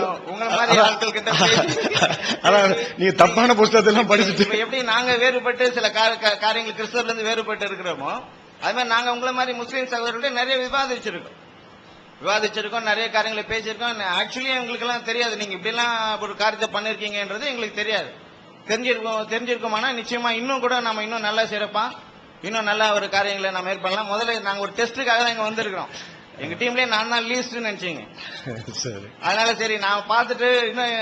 அதான் நீங்க தப்பான புத்தகத்தை எல்லாம் படிச்சுட்டு எப்படி நாங்க வேறுபட்டு சில காரியங்கள் கிறிஸ்தவர்ல இருந்து வேறுபட்டு இருக்கிறோமோ அது மாதிரி நாங்க உங்களை மாதிரி முஸ்லீம் சகோதரர்களே நிறைய விவாதிச்சிருக்கோம், நிறைய காரியங்களை பேசியிருக்கோம். ஆக்சுவலி எங்களுக்கு எல்லாம் தெரியாது நீங்க இப்படி எல்லாம் ஒரு காரியத்தை பண்ணிருக்கீங்கன்றது எங்களுக்கு தெரியாது. தெரிஞ்சிருக்கோம்னா நிச்சயமா இன்னும் கூட நம்ம இன்னும் நல்லா சிறப்பா இன்னும் நல்ல ஒரு காரியங்களை நம்ம மேற்கொள்ளலாம். முதல்ல நாங்க ஒரு டெஸ்ட்டுக்காக தான் இங்க வந்திருக்கிறோம். எங்க டீம்லயே நான் தான் லீஸ்ட் நினைச்சீங்க. அதனால சரி நான் பார்த்துட்டு இன்னும்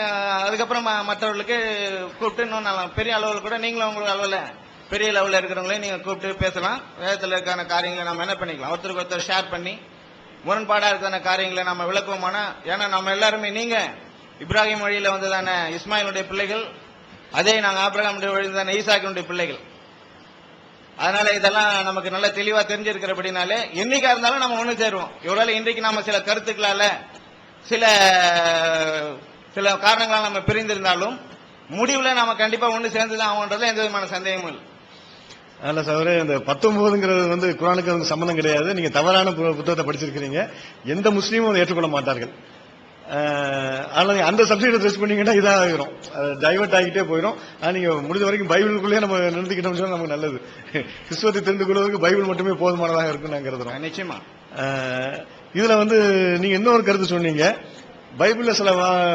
அதுக்கப்புறம் மற்றவர்களுக்கு கூப்பிட்டு இன்னும் நல்லா பெரிய அளவில் கூட நீங்களும் உங்களுக்கு அளவில் பெரிய லெவலில் இருக்கிறவங்களே நீங்க கூப்பிட்டு பேசலாம். வேதத்தில் இருக்கான காரியங்களை நம்ம என்ன பண்ணிக்கலாம், ஒருத்தருக்கு ஒருத்தர் ஷேர் பண்ணி முரண்பாடா இருக்கிற காரியங்களை நம்ம விளக்குவோமானா, ஏன்னா நம்ம எல்லாருமே நீங்க இப்ராஹிம் வழியில வந்ததான இஸ்மாயிலுடைய பிள்ளைகள், அதே நாங்க ஆபிரகாமுடைய வழிதான ஈசாக்கினுடைய பிள்ளைகள். அதனால இதெல்லாம் நமக்கு நல்ல தெளிவா தெரிஞ்சிருக்கிறபடினாலே என்னைக்கா இருந்தாலும் நம்ம ஒண்ணு சேருவோம். ஒருவேளை இன்றைக்கு நாம சில கருத்துக்களால சில காரணங்களால் நம்ம பிரிந்திருந்தாலும் முடிவுல நாம கண்டிப்பா ஒண்ணு சேர்ந்துதான் ஆகும்ன்றதுல எந்த விதமான சந்தேகமும் இல்லை. அல்ல சகோதரே, இந்த 19ங்கிறது குர்ஆனுக்கு வந்து சம்பந்தம் கிடையாது. நீங்க தவறான புத்தகத்தை படிச்சிருக்கிறீங்க. எந்த முஸ்லீமும் அதை ஏற்றுக்கொள்ள மாட்டார்கள். ஆனா அந்த சப்ஜெக்ட் ட்ரெஸ் பண்ணீங்கன்னா இதாக ஆகிரும், டைவர்ட் ஆகிட்டே போயிடும். நீங்க முடிஞ்ச வரைக்கும் பைபிளுக்குள்ளேயே நம்ம நிறுத்திக்கிட்டோம்னு சொன்னா நமக்கு நல்லது. கிறிஸ்துவத்தை தெரிந்து கொள்வதற்கு பைபிள் மட்டுமே போதுமானதாக இருக்கும் நான் கருதுறோம். நிச்சயமா இதுல நீங்க இன்னொரு கருத்து சொன்னீங்க, பைபிள்ல சில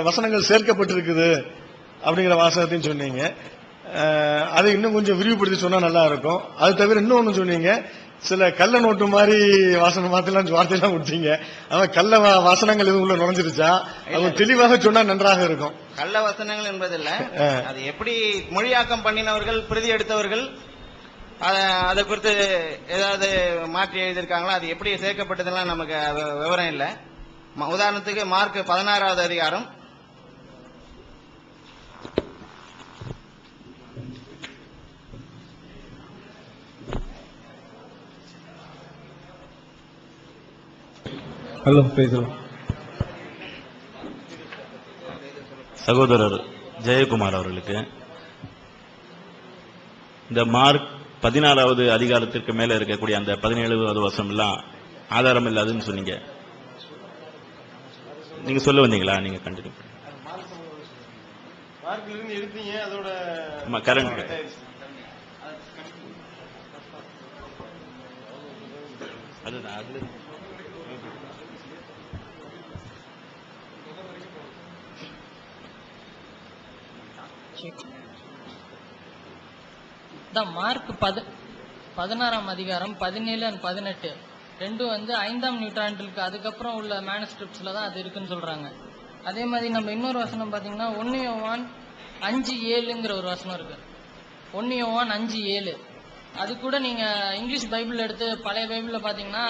வசனங்கள் சேர்க்கப்பட்டிருக்குது அப்படிங்கிற வாசகத்தையும் சொன்னீங்க. அதை இன்னும் கொஞ்சம் விரிவுபடுத்தி சொன்னா நல்லா இருக்கும். அது தவிர இன்னொன்னு சொன்னீங்க, சில கள்ள நோட்டு மாதிரி வாசனம் மாத்தலாம் வார்த்தையெல்லாம் விட்டீங்க. அவன் கள்ள வசனங்கள் எதுவும் உள்ள நுழைஞ்சிருச்சா அவங்க தெளிவாக சொன்னா நன்றாக இருக்கும். கள்ள வசனங்கள் என்பதில்ல, அது எப்படி மொழியாக்கம் பண்ணினவர்கள் பிரதி எடுத்தவர்கள் அதை குறித்து ஏதாவது மாற்றி எழுதியிருக்காங்களோ அது எப்படி சேர்க்கப்பட்டதெல்லாம் நமக்கு விவரம் இல்லை. உதாரணத்துக்கு மார்க் 16வது அதிகாரம் சகோதரர் ஜெயக்குமார் அவர்களுக்கு இந்த மார்க் 14வது அதிகாரத்திற்கு மேல இருக்கக்கூடிய அந்த 17வது வசனம் எல்லாம் ஆதாரம் இல்லாதுன்னு சொன்னீங்க. நீங்க சொல்ல வந்தீங்களா? நீங்க கண்டினியூ கரண்ட் அதுதான் அதுல மார்க் 16ஆம் அதிகாரம் 17 and 18 ரெண்டும் 5ஆம் நூற்றாண்டுக்கு அதுக்கப்புறம் உள்ள மேனுஸ்கிரிப்ட்ஸ்ல தான் அது இருக்குன்னு சொல்றாங்க. அதே மாதிரி நம்ம இன்னொரு வசனம் பாத்தீங்கன்னா 1 யோவான் 5:7ங்கிற ஒரு வசனம் இருக்கு. 1 யோவான் 5:7 அது கூட நீங்க இங்கிலீஷ் பைபிள் எடுத்து பழைய பைபிள்ல பாத்தீங்கன்னா,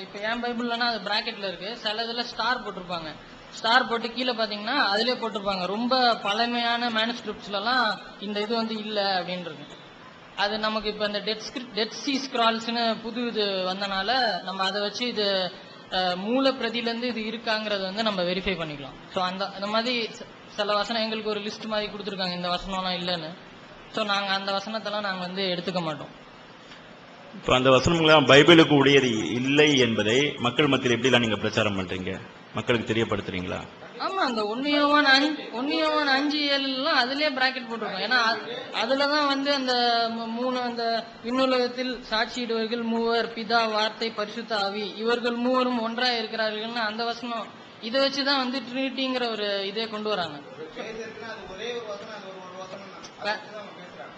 இப்ப என் பைபிள்லன்னா அது பிராக்கெட்ல இருக்கு, சில இதுல ஸ்டார் போட்டிருப்பாங்க. ஸ்டார் போட்டு கீழே பாத்தீங்கன்னா அதுலயே போட்டிருப்பாங்க. ரொம்ப பழமையான மேனுஸ்கிரிப்ட்ஸ்ல எல்லாம் இந்த இது இல்ல அப்படின்றது. அது நமக்கு இப்ப இந்த டெட் சி ஸ்கிரால்ஸ்னு புது இது வந்தனால நம்ம அதை வச்சு இது மூல பிரதியில இருந்து இது இருக்காங்கிறது நம்ம வெரிஃபை பண்ணிக்கலாம். ஸோ அந்த மாதிரி சில வசனம் எங்களுக்கு ஒரு லிஸ்ட் மாதிரி கொடுத்துருக்காங்க, இந்த வசனம்லாம் இல்லைன்னு. ஸோ நாங்க அந்த வசனத்தெல்லாம் நாங்க எடுத்துக்க மாட்டோம். இப்போ அந்த வசனங்கள்லாம் பைபிளுக்கு உடையது இல்லை என்பதை மக்கள் மத்தியில் எப்படிலாம் நீங்க பிரச்சாரம் பண்றீங்க, மக்களுக்கு தெரியப்படுத்துறீங்களா? ஆமா, அந்த 1 யோவான் 5:7 அதுலயே பிராக்கெட் போட்டிருக்கோம். ஏன்னா அதுலதான் அந்த 3 அந்த விண்ணுலகத்தில் சாட்சியிடுவர்கள் 3 பிதா வார்த்தை பரிசுத்த ஆவி இவர்கள் 3 ஒன்றா இருக்கிறார்கள்னு அந்த வசனம் இதை வச்சுதான் ட்ரினிட்டிங்கிற ஒரு இதே கொண்டு வராங்க.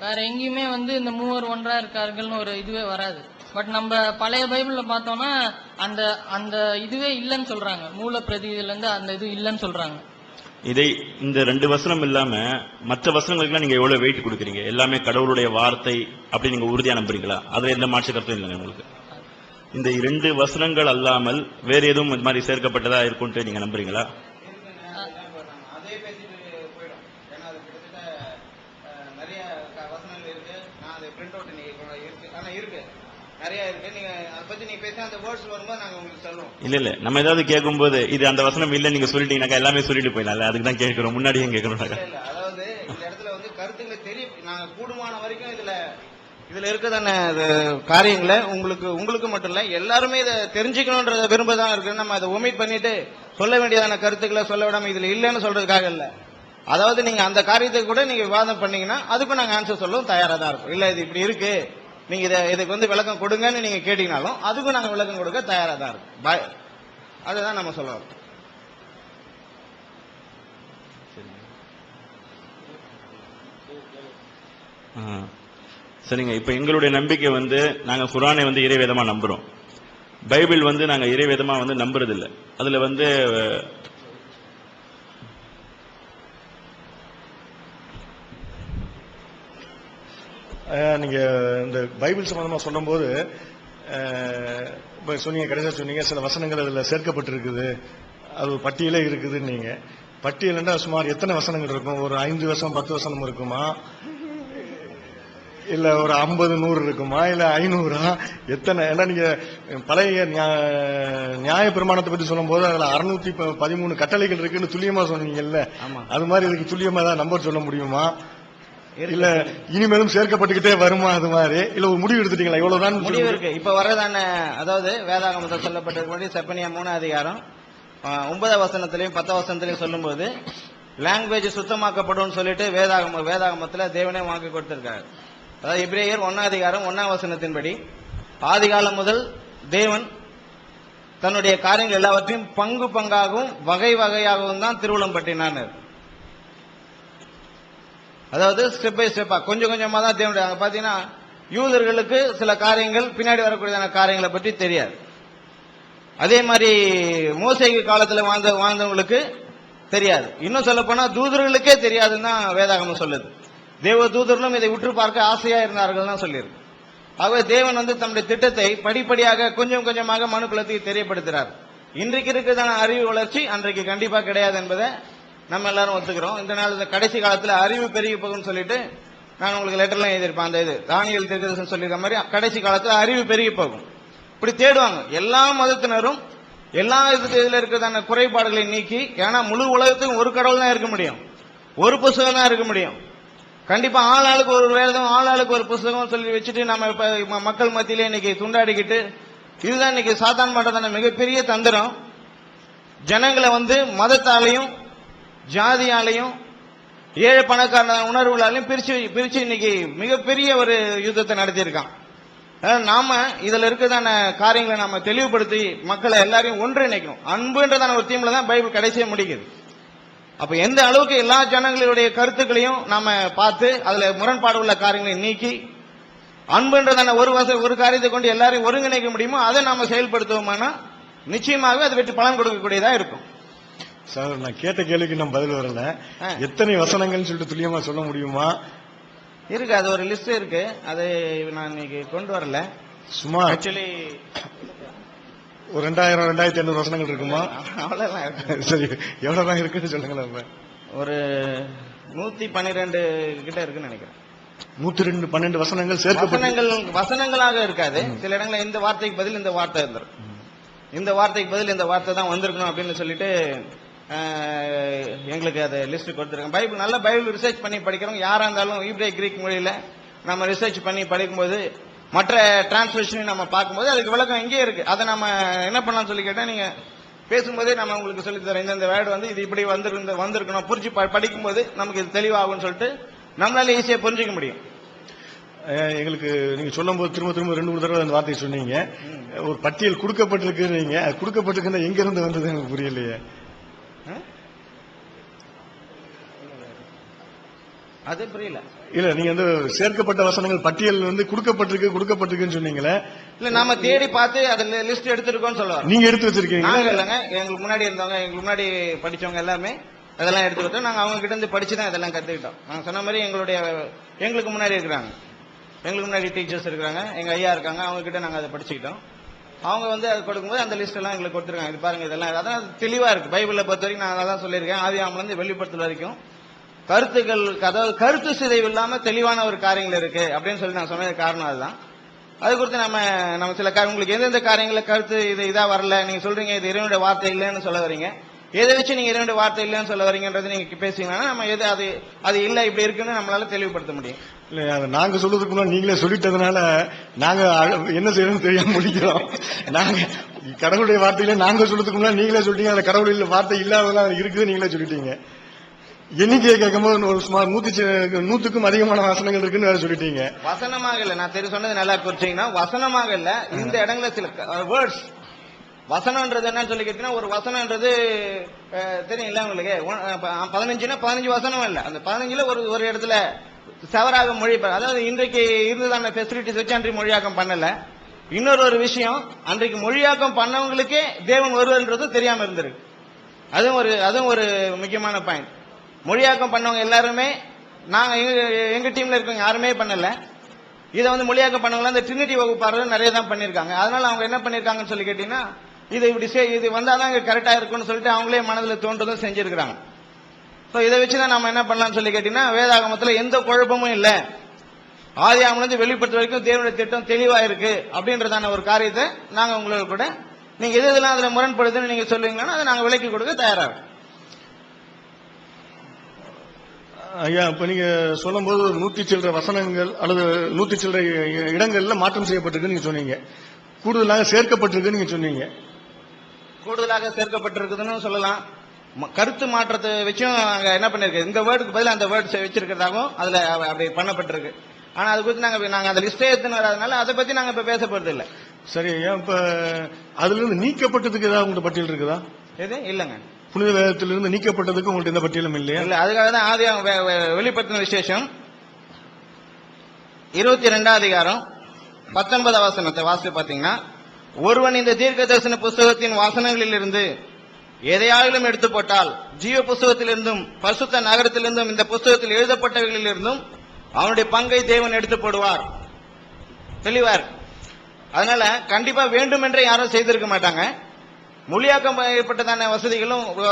வேற எங்கேயுமே இந்த 3 ஒன்றா இருக்கார்கள்னு ஒரு இதுவே வராது. பட் நம்ம பழைய பைபிள்ல பார்த்தோம்னா அந்த அந்த இதுவே இல்லைன்னு சொல்றாங்க. மூல பிரதியில இருந்து அந்த இது இல்லைன்னு சொல்றாங்க. இதை இந்த 2 வசனம் இல்லாம மற்ற வசனங்களுக்கு நீங்க எவ்வளவு வெயிட் கொடுக்குறீங்க? எல்லாமே கடவுளுடைய வார்த்தை அப்படி நீங்க உறுதியா நம்புறீங்களா? அதுல எந்த மாற்று கருத்தும் இல்லைங்க உங்களுக்கு? இந்த 2 வசனங்கள் அல்லாமல் வேற எதுவும் இது மாதிரி சேர்க்கப்பட்டதா இருக்கும்னு நீங்க நம்புறீங்களா? நிறைய இருக்கு. நீங்க அதை பத்தி நீங்க பேச அந்த வேர்ட்ஸ் வரும்போது நாங்க உங்களுக்கு சொல்லுவோம். இல்ல நம்ம ஏதாவது கேட்கும்போது இது அந்த வசனம் இல்ல நீங்க சொல்லிட்டீங்கன்னாக்கா எல்லாமே சொல்லிட்டு போயிடலாம். அதுக்கு தான் கேட்கிறோம், முன்னாடியே கேட்கணும். இல்ல அதாவது இந்த இடத்துல வந்து கருத்துக்களை நாங்க கூடுமான வரைக்கும் இதுல இருக்கதான காரியங்களை உங்களுக்கு மட்டும் இல்ல எல்லாருமே இதை தெரிஞ்சுக்கணும்ன்றத விரும்பதான் இருக்கு. நம்ம அதை ஒமிட் பண்ணிட்டு சொல்ல வேண்டியதான கருத்துக்களை சொல்ல விடாம இதுல இல்லைன்னு சொல்றதுக்காக இல்ல. அதாவது நீங்க அந்த காரியத்தை கூட நீங்க விவாதம் பண்ணீங்கன்னா அதுக்கும் நாங்க ஆன்சர் சொல்லவும் தயாரா தான் இருக்கும். இல்ல இது இப்படி இருக்கு, நீங்க இதுக்கு வந்து விளக்கம் கொடுங்கன்னு நீங்க கேட்டீங்கனாலும் அதுக்கும் நாங்க விளக்கம் கொடுக்க தயாரா தான் இருக்கும். அதுதான் நம்ம சொல்லுவோம். சரிங்க. இப்ப எங்களுடைய நம்பிக்கை வந்து நாங்க குர்ஆனை வந்து இறைவேதமா நம்புறோம். பைபிள் வந்து நாங்க இறைவேதமா வந்து நம்புறது இல்ல. அதுல வந்து நீங்க இந்த பைபிள் சம்பந்தமா சொல்லும் போது சொன்னீங்க, கடைசியா சொன்னீங்க சில வசனங்கள் அதுல சேர்க்கப்பட்டிருக்குது, அது பட்டியலே இருக்குதுன்னு. நீங்க பட்டியல்னா சுமார் எத்தனை வசனங்கள் இருக்கும்? ஒரு 5 வசனம் 10 வசனம் இருக்குமா, இல்ல ஒரு 50 100 இருக்குமா, இல்ல 500? எத்தனை? ஏன்னா நீங்க பழைய நியாய பிரமாணத்தை பத்தி சொல்லும் போது அதுல 613 கட்டளைகள் இருக்குன்னு துல்லியமா சொன்னீங்கல்ல, அது மாதிரி இதுக்கு துல்லியமா தான் நம்பர் சொல்ல முடியுமா, இல்ல இனிமேலும் சேர்க்கப்பட்டுக்கிட்டே வருமா? அது மாதிரி இல்ல ஒரு முடிவு எடுத்துட்டீங்களா? இவ்வளவுதான் முடிவு இருக்கு. இப்ப வர்றதான அதாவது வேதாகமத்தில் சொல்லப்பட்டிருக்க செப்பனியா 3 அதிகாரம் 9 வசனத்திலையும் 10 வசனத்திலையும் சொல்லும் போது லாங்குவேஜ் சுத்தமாக்கப்படும் சொல்லிட்டு வேதாகமத்துல தேவனே வாக்கு கொடுத்திருக்காரு. அதாவது எபிரேயர் 1 அதிகாரம் 1 வசனத்தின்படி ஆதிகாலம் முதல் தேவன் தன்னுடைய காரியங்கள் எல்லாவற்றையும் பங்கு பங்காகவும் வகை வகையாகவும் தான் திருவுளம் பற்றினார். அதாவது ஸ்டெப் பை ஸ்டெப்பா கொஞ்சம் கொஞ்சமா தான் தேவனுடைய பாத்தீங்கன்னா யூதர்களுக்கு சில காரியங்கள் பின்னாடி வரக்கூடியதான காரியங்களை பற்றி தெரியாது. அதே மாதிரி மோசேக்கு காலத்துல வாழ்ந்தவங்களுக்கு தெரியாது. இன்னும் சொல்ல போனா தூதர்களுக்கே தெரியாதுன்னு தான் வேதாகமம் சொல்லுது. தேவ தூதர்களும் இதை உற்று பார்க்க ஆசையா இருந்தார்கள் தான் சொல்லியிருக்கு. ஆகவே தேவன் வந்து தன்னுடைய திட்டத்தை படிப்படியாக கொஞ்சம் கொஞ்சமாக மனுக்குலத்துக்கு தெரியப்படுத்துறார். இன்றைக்கு இருக்கிறதான அறிவு வளர்ச்சி அன்றைக்கு கண்டிப்பா கிடையாது என்பதை நம்ம எல்லாரும் ஒத்துக்கிறோம். இந்த நாள் கடைசி காலத்துல அறிவு பெருகி போகும்னு சொல்லிட்டு நான் உங்களுக்கு லெட்டர்லாம் எழுதியிருப்பேன். அந்த இது தானியேல் தீர்க்கதரிசனம் சொல்லியிருக்க மாதிரி கடைசி காலத்துல அறிவு பெருகி போகும். இப்படி தேடுவாங்க எல்லா மதத்தினரும் எல்லா இதுல இருக்கிறதான குறைபாடுகளை நீக்கி. ஏன்னா முழு உலகத்துக்கும் ஒரு கடவுள் தான் இருக்க முடியும், ஒரு புத்தகம் தான் இருக்க முடியும். கண்டிப்பா ஆளாளுக்கு ஒரு வேதம் ஆளாளுக்கு ஒரு புத்தகம் சொல்லி வச்சுட்டு நம்ம இப்ப மக்கள் மத்தியிலே இன்னைக்கு துண்டாடிக்கிட்டு இதுதான் இன்னைக்கு சாத்தான் பண்றதான மிகப்பெரிய தந்திரம். ஜனங்களை வந்து மதத்தாலையும் ஜாதியாலையும் ஏழை பணக்கார உணர்வுகளாலையும் பிரிச்சு இன்னைக்கு மிகப்பெரிய ஒரு யுத்தத்தை நடத்தியிருக்கான். நாம இதுல இருக்கிறதான காரியங்களை நாம தெளிவுபடுத்தி மக்களை எல்லாரையும் ஒன்றிணைக்கணும். அன்புன்றதான ஒரு தீம்ல தான் பைபிள் கடைசியா முடிக்குது. அப்ப எந்த அளவுக்கு எல்லா ஜனங்களுடைய கருத்துக்களையும் நாம பார்த்து அதுல முரண்பாடு உள்ள காரியங்களை நீக்கி அன்புன்றதான ஒரு காரியத்தை கொண்டு எல்லாரையும் ஒருங்கிணைக்க முடியுமோ அதை நாம செயல்படுத்துவோம்னா நிச்சயமாகவே அது வெற்றி பலன் கொடுக்கக்கூடியதா இருக்கும். சார், நான் கேட்ட கேள்விக்கு நம்ம பதில் வரல. எத்தனை வசனங்கள் சொல்லிட்டு துல்லியமா சொல்ல முடியுமா? இருக்கு, அது ஒரு லிஸ்ட் இருக்கு. அது நான் இன்னைக்கு கொண்டு வரல. சும்மா ஆக்சுவலி ஒரு 2000 2500 வசனங்கள் இருக்குமா? அவ்வளவுதான் இருக்கு. சரி, எவ்வளவுதான் இருக்குன்னு சொல்லுங்களேன். ஒரு 112 கிட்ட இருக்குன்னு நினைக்கிறேன். 112 வசனங்கள் சேர்க்க வசனங்களாக இருக்காது. சில இடங்களில் இந்த வார்த்தைக்கு பதில் இந்த வார்த்தை இருந்திருக்கும், இந்த வார்த்தைக்கு பதில் இந்த வார்த்தை தான் வந்திருக்கணும் அப்படின்னு சொல்லிட்டு எங்களுக்கு அதை லிஸ்ட் கொடுத்துருக்கோம். பைபிள் நல்ல பைபிள் ரிசர்ச் பண்ணி படிக்கிறவங்க யாரா இருந்தாலும் ஈப்ரே கிரீக் மொழியில நம்ம ரிசர்ச் பண்ணி படிக்கும்போது மற்ற டிரான்ஸ்லேஷனையும் நம்ம பார்க்கும்போது அதுக்கு விளக்கம் எங்கேயே இருக்கு. அதை நம்ம என்ன பண்ணலாம்னு சொல்லி கேட்டா நீங்க பேசும்போதே நம்ம உங்களுக்கு சொல்லி தரோம். இந்த வேர்டு வந்து இது இப்படி வந்திருக்கணும் புரிஞ்சு படிக்கும்போது நமக்கு இது தெளிவாகும்னு சொல்லிட்டு நம்மளால ஈஸியா புரிஞ்சுக்க முடியும். எங்களுக்கு நீங்க சொல்லும் போது திரும்ப 2-3 தடவை அந்த வார்த்தையை சொன்னீங்க. ஒரு பட்டியல் கொடுக்கப்பட்டிருக்கு, நீங்க கொடுக்கப்பட்டிருக்குன்னா எங்க இருந்து வந்தது எனக்கு புரியலையே. அது புரியல. இல்ல, நீங்க வந்து சேர்க்கப்பட்ட வசனங்கள் பட்டியல் வந்து கொடுக்கப்பட்டிருக்குன்னு சொன்னீங்களே. இல்ல, நாம தேடி பார்த்து அதுல லிஸ்ட் எடுத்திருக்கோம் சொல்லுவாங்க. நீங்க எடுத்து வச்சிருக்கீங்க? இல்லங்க, எங்களுக்கு முன்னாடி இருந்தவங்க எங்களுக்கு முன்னாடி படிச்சவங்க எல்லாமே அதெல்லாம் எடுத்துக்கிட்டோம். நாங்க அவங்க கிட்ட இருந்து படிச்சுதான் இதெல்லாம் கத்துக்கிட்டோம். நாங்க சொன்ன மாதிரி எங்களுக்கு முன்னாடி இருக்கிறாங்க, எங்களுக்கு முன்னாடி டீச்சர்ஸ் இருக்கிறாங்க, எங்க ஐயா இருக்காங்க, அவங்க கிட்ட நாங்க அதை படிச்சுக்கிட்டோம். அவங்க வந்து அதை கொடுக்கும்போது அந்த லிஸ்ட் எல்லாம் எங்களுக்கு கொடுத்துருக்காங்க. இது பாருங்க, இதெல்லாம் அதான் தெளிவா இருக்கு. பைபிளை பொறுத்த வரைக்கும் நான் அதான் சொல்லியிருக்கேன். ஆதியாகமத்துல இருந்து வெளிப்படுத்தல் வரைக்கும் கருத்துக்கள், அதாவது கருத்து சிதைவு இல்லாம தெளிவான ஒரு காரியங்கள் இருக்கு அப்படின்னு சொல்லி நான் சொன்னது காரணம் அதுதான். அது குறித்து நம்ம சில உங்களுக்கு எந்தெந்த காரியங்களை கருத்து இது இதா வரல, நீங்க சொல்றீங்க இது இறைவனுடைய வார்த்தை இல்லைன்னு சொல்ல வரீங்க, எதை வச்சு நீங்க இறைவனுடைய வார்த்தை இல்லைன்னு சொல்ல வரீங்கன்றது நீங்க பேசுவீங்கன்னா நம்ம எது அது இல்ல இப்படி இருக்குன்னு நம்மளால தெளிவுபடுத்த முடியும். இல்ல அதை நாங்க சொல்றதுக்கு முன்னாடி நீங்களே சொல்லிட்டதுனால நாங்க என்ன செய்யணும்னு தெரியாம முடிக்கிறோம். நாங்க கடவுளுடைய வார்த்தையில நாங்க சொல்றதுக்கு முன்னாடி நீங்களே சொல்லிட்டீங்க, அந்த கடவுள் இல்ல வார்த்தை இல்லாததெல்லாம் இருக்குது நீங்களே சொல்லிட்டீங்க. எண்ணிக்கையை கேட்கும்போது ஒரு சுமார் 100க்கும் அதிகமான வசனங்கள் இருக்குன்னு வேற சொல்லிட்டீங்க. வசனமாக இல்ல, நான் சொன்னது நல்லா குறிச்சீங்கன்னா வசனமாக இல்ல, இந்த இடங்கள சில வேர்ட்ஸ் வசனம்ன்றது என்னன்னு சொல்லி கேட்டீங்கன்னா, ஒரு வசனம்ன்றது தெரியும்ல உங்களுக்கு, 15 வசனம் இல்ல, அந்த 15ல ஒரு இடத்துல செவராக மொழி, அதாவது இன்றைக்கு இருந்ததான ஃபெசிலிட்டிஸ் வச்சு அன்றைக்கு மொழியாக்கம் பண்ணல. இன்னொரு விஷயம், அன்றைக்கு மொழியாக்கம் பண்ணவங்களுக்கே தேவன் வருவன்றது தெரியாம இருந்திருக்கு. அதுவும் ஒரு முக்கியமான பாயிண்ட். மொழியாக்கம் பண்ணவங்க எல்லாருமே நாங்க எங்க டீம்ல இருக்கவங்க யாருமே பண்ணல. இதை மொழியாக்கம் பண்ணவங்க அந்த ட்ரினிட்டி வகுப்பாளர்கள் நிறைய தான் பண்ணிருக்காங்க. அதனால அவங்க என்ன பண்ணிருக்காங்கன்னு சொல்லி கேட்டீங்கன்னா, இது வந்தாதான் கரெக்டா இருக்கும்னு சொல்லிட்டு அவங்களே மனதில் தோன்றதும் செஞ்சிருக்கிறாங்க. இதை வச்சுதான் நம்ம என்ன பண்ணலாம்னு சொல்லி கேட்டீங்கன்னா, வேதாகமத்துல எந்த குழப்பமும் இல்ல, ஆதியாகமத்திலிருந்து வெளிப்படுத்த வரைக்கும் தேவனுடைய திட்டம் தெளிவா இருக்கு அப்படின்றதான ஒரு காரியத்தை நாங்க உங்களுக்கு கூட நீங்க எதெல்லாம் அதுல முரண்படுதுன்னு நீங்க சொல்லுவீங்கன்னா அதை நாங்க விலக்கி கொடுக்க தயாராக. ஐயா, இப்ப நீங்க சொல்லும் போது 100 சில்லறை வசனங்கள் அல்லது 100 சில்லறை இடங்கள்ல மாற்றம் செய்யப்பட்டிருக்கு நீங்க சொன்னீங்க, கூடுதலாக சேர்க்கப்பட்டிருக்கு நீங்க சொன்னீங்க. கூடுதலாக சேர்க்கப்பட்டிருக்குதுன்னு சொல்லலாம். கருத்து மாற்றத்தை வச்சும் அங்க என்ன பண்ணிருக்கு, இந்த வேர்டுக்கு பதில் அந்த வேர்ட்ஸ் வச்சிருக்கிறதாகவும் அதுல அப்படி பண்ணப்பட்டிருக்கு. ஆனா அது குறித்து நாங்க அந்த லிஸ்டே எடுத்துன்னு வராதனால அதை பத்தி நாங்க இப்ப பேச போறது இல்ல. சரி ஐயா, இப்ப அதுல இருந்து நீக்கப்பட்டதுக்கு ஏதாவது உங்க பட்டியல் இருக்குதா? எது இல்லங்க, புனித வேதத்திலிருந்து நீக்கப்பட்டதுக்கு உங்கள்ட்ட எந்த பட்டியலும் இல்லையா? இல்ல, அதுக்காக தான் ஆதியாகமம் வெளிப்படுத்தின விசேஷம் 22 அதிகாரம் 19 வசனத்தை வாசித்து பாத்தீங்கன்னா, ஒருவன் இந்த தீர்க்க தரிசன புஸ்தகத்தின் வாசனங்களில் இருந்து எதையாயிலும் எடுத்து போட்டால் ஜீவ புஸ்தகத்திலிருந்தும் பரிசுத்த நகரத்திலிருந்தும் இந்த புஸ்தகத்தில் எழுதப்பட்டவைகளில் இருந்தும் அவனுடைய பங்கை தேவன் எடுத்து போடுவார். தெளிவார். அதனால கண்டிப்பா வேண்டும் என்றே யாரும் செய்திருக்க மாட்டாங்க. மொழியாக்கம் ஏற்பட்டதான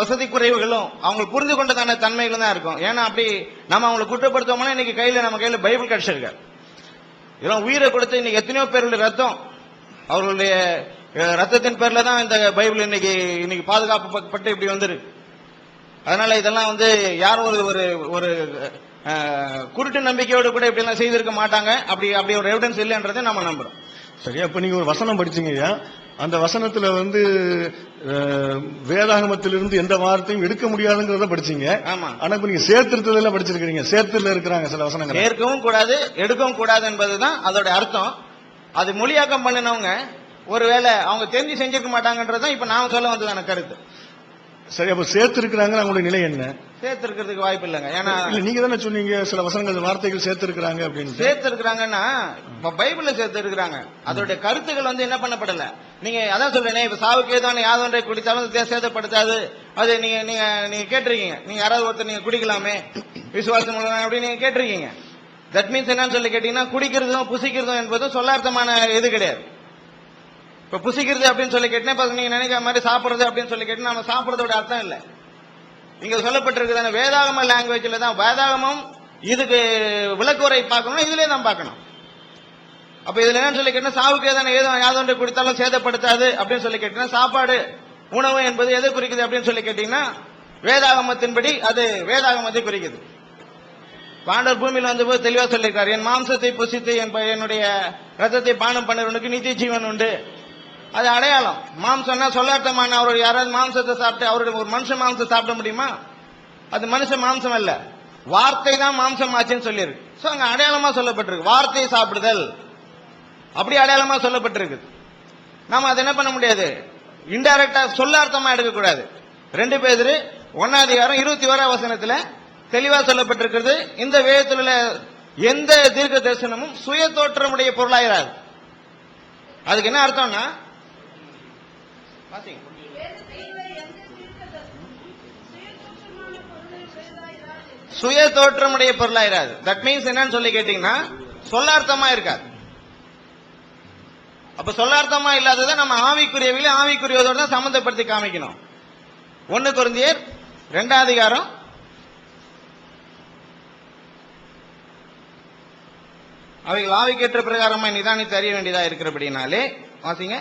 வசதி குறைவுகளும் அவங்க புரிந்து கொண்டதான தன்மைகளும் தான் இருக்கும். ஏன்னா அப்படி நம்ம அவங்களை குற்றப்படுத்தோம்னா இன்னைக்கு நம்ம கையில பைபிள் கிடைச்சிருக்க, இதெல்லாம் உயிரை கொடுத்து இன்னைக்கு எத்தனையோ பேருடைய ரத்தம், அவர்களுடைய ரத்தத்தின் பேர்ல தான் இந்த பைபிள் இன்னைக்கு பாதுகாக்கப்பட்டு இப்படி வந்துருக்கு. அதனால இதெல்லாம் யாரும் ஒரு குருட்டு நம்பிக்கையோடு கூட இப்படி எல்லாம் செய்திருக்க மாட்டாங்க. அப்படி ஒரு எவிடன்ஸ் இல்லைன்றதை நம்ம நம்புறோம். சரியா, இப்ப நீங்க ஒரு வசனம் படிச்சீங்க, அந்த வசனத்துல வேதாகமத்திலிருந்து எந்த வார்த்தையும் எடுக்க முடியாதுங்கிறத படிச்சீங்க. ஆமா. ஆனா இப்ப நீங்க சேர்த்திருத்ததெல்லாம் படிச்சிருக்கீங்க, சேர்த்துல இருக்கிறாங்க சில வசனங்கள், சேர்க்கவும் கூடாது எடுக்கவும் கூடாது என்பதுதான் அதோட அர்த்தம். அது மொழியாக்கம் பண்ணினவங்க ஒருவேளை அவங்க தெரிஞ்சு செஞ்சிருக்க மாட்டாங்கன்றதான் இப்ப நாம சொல்ல வந்ததான கருத்து. சரி, அப்ப சேர்த்து இருக்கிறாங்க, அவங்களுடைய நிலை என்ன? சேர்த்து இருக்கிறதுக்கு வாய்ப்பு இல்லைங்க. ஏன்னா நீங்க தானே சொன்னீங்க சில வசனங்கள் வார்த்தைகள் சேர்த்து இருக்கிறாங்க அப்படின்னு. சேர்த்து இருக்கிறாங்கன்னா பைபிள்ல சேர்த்து இருக்கிறாங்க, அதோடைய கருத்துக்கள் என்ன பண்ணப்படல. நீங்க அதான் சொல்றேன், இப்ப சாவுக்கு ஏதோ யாதொன்றை குடித்தாலும் சேதப்படுத்தாது, அது நீங்க கேட்டிருக்கீங்க. நீங்க யாராவது ஒருத்தர் நீங்க குடிக்கலாமே விசுவாசம் அப்படின்னு நீங்க கேட்டிருக்கீங்க. தட் மீன்ஸ் என்னன்னு சொல்லி கேட்டீங்கன்னா, குடிக்கிறதும் புசிக்கிறதும் என்பதும் சொல்லார்த்தமான இது கிடையாது. இப்ப புசிக்கிறது அப்படின்னு சொல்லி கேட்டீங்கன்னா, நீங்க நினைக்கிற மாதிரி சாப்பிடுறது அப்படின்னு சொல்லி கேட்டீங்கன்னா நம்ம சாப்பிடுறதோட அர்த்தம் இல்ல. இங்க சொல்லப்பட்டிருக்குதான வேதாகம லாங்குவேஜ்ல தான். வேதாகமம் இதுக்கு விளக்குரை பார்க்கணும், இதுலயே தான் பார்க்கணும். அப்ப இதுல என்ன சொல்லி கேட்டீங்கன்னா, சாவுக்கு யாதொன்றை குடித்தாலும் சேதப்படுத்தாது அப்படின்னு சொல்லி கேட்டீங்கன்னா, சாப்பாடு உணவு என்பது எதை குறிக்குது அப்படின்னு சொல்லி கேட்டீங்கன்னா, வேதாகமத்தின்படி அது வேதாகமத்தை குறிக்குது. பாண்டவர் பூமியில் வந்தபோது தெளிவா சொல்லியிருக்காரு, என் மாம்சத்தை புசித்து என்னுடைய ரத்தத்தை பானம் பண்ணுறவனுக்கு நித்திய ஜீவன் உண்டு. அது அடையாளம். மாம்சம்னா சொல்லார்த்தமான அவருடைய யாராவது மாம்சத்தை சாப்பிட்டு அவருடைய ஒரு மனுஷன் மாம்சத்தை சாப்பிட முடியுமா? அது மனுஷன் மாம்சம் அல்ல, வார்த்தை தான் மாம்சம் ஆச்சுன்னு சொல்லியிருக்கு. சோ அங்க அடையாளமா சொல்லப்பட்டிருக்கு, வார்த்தையை சாப்பிடுதல் அப்படி அடையாளமா சொல்லப்பட்டிருக்கு. நாம அதை என்ன பண்ண முடியாது, இன்டைரக்டா சொல்லார்த்தமா எடுக்கக்கூடாது. 2 பேதுரு 1 அதிகாரம் 21 வசனத்துல தெளிவா சொல்லப்பட்டிருக்கிறது, இந்த வேதத்தில் உள்ள எந்த தீர்க்க தரிசனமும் சுய தோற்றமுடைய பொருளாயிராது. அதுக்கு என்ன அர்த்தம்னா, சுய தோற்றமுடைய பொருளாயிராது. தட் மீன்ஸ் என்னன்னு சொல்லி கேட்டீங்கன்னா, சொல்லார்த்தமா இருக்காது. அப்ப சொல்லார்த்தமா இல்லாததை நம்ம ஆவிக்குரியவிலே ஆவிக்குரியதோடு தான் சம்பந்தப்படுத்தி காமிக்கணும். 1 கொரிந்தியர் 2 அதிகாரம் 6 அவைகள் ஆவிக்கேற்ற பிரகாரமாய் நிதானித்து அறிய வேண்டியதா இருக்கிறபடினாலே வாசிங்க.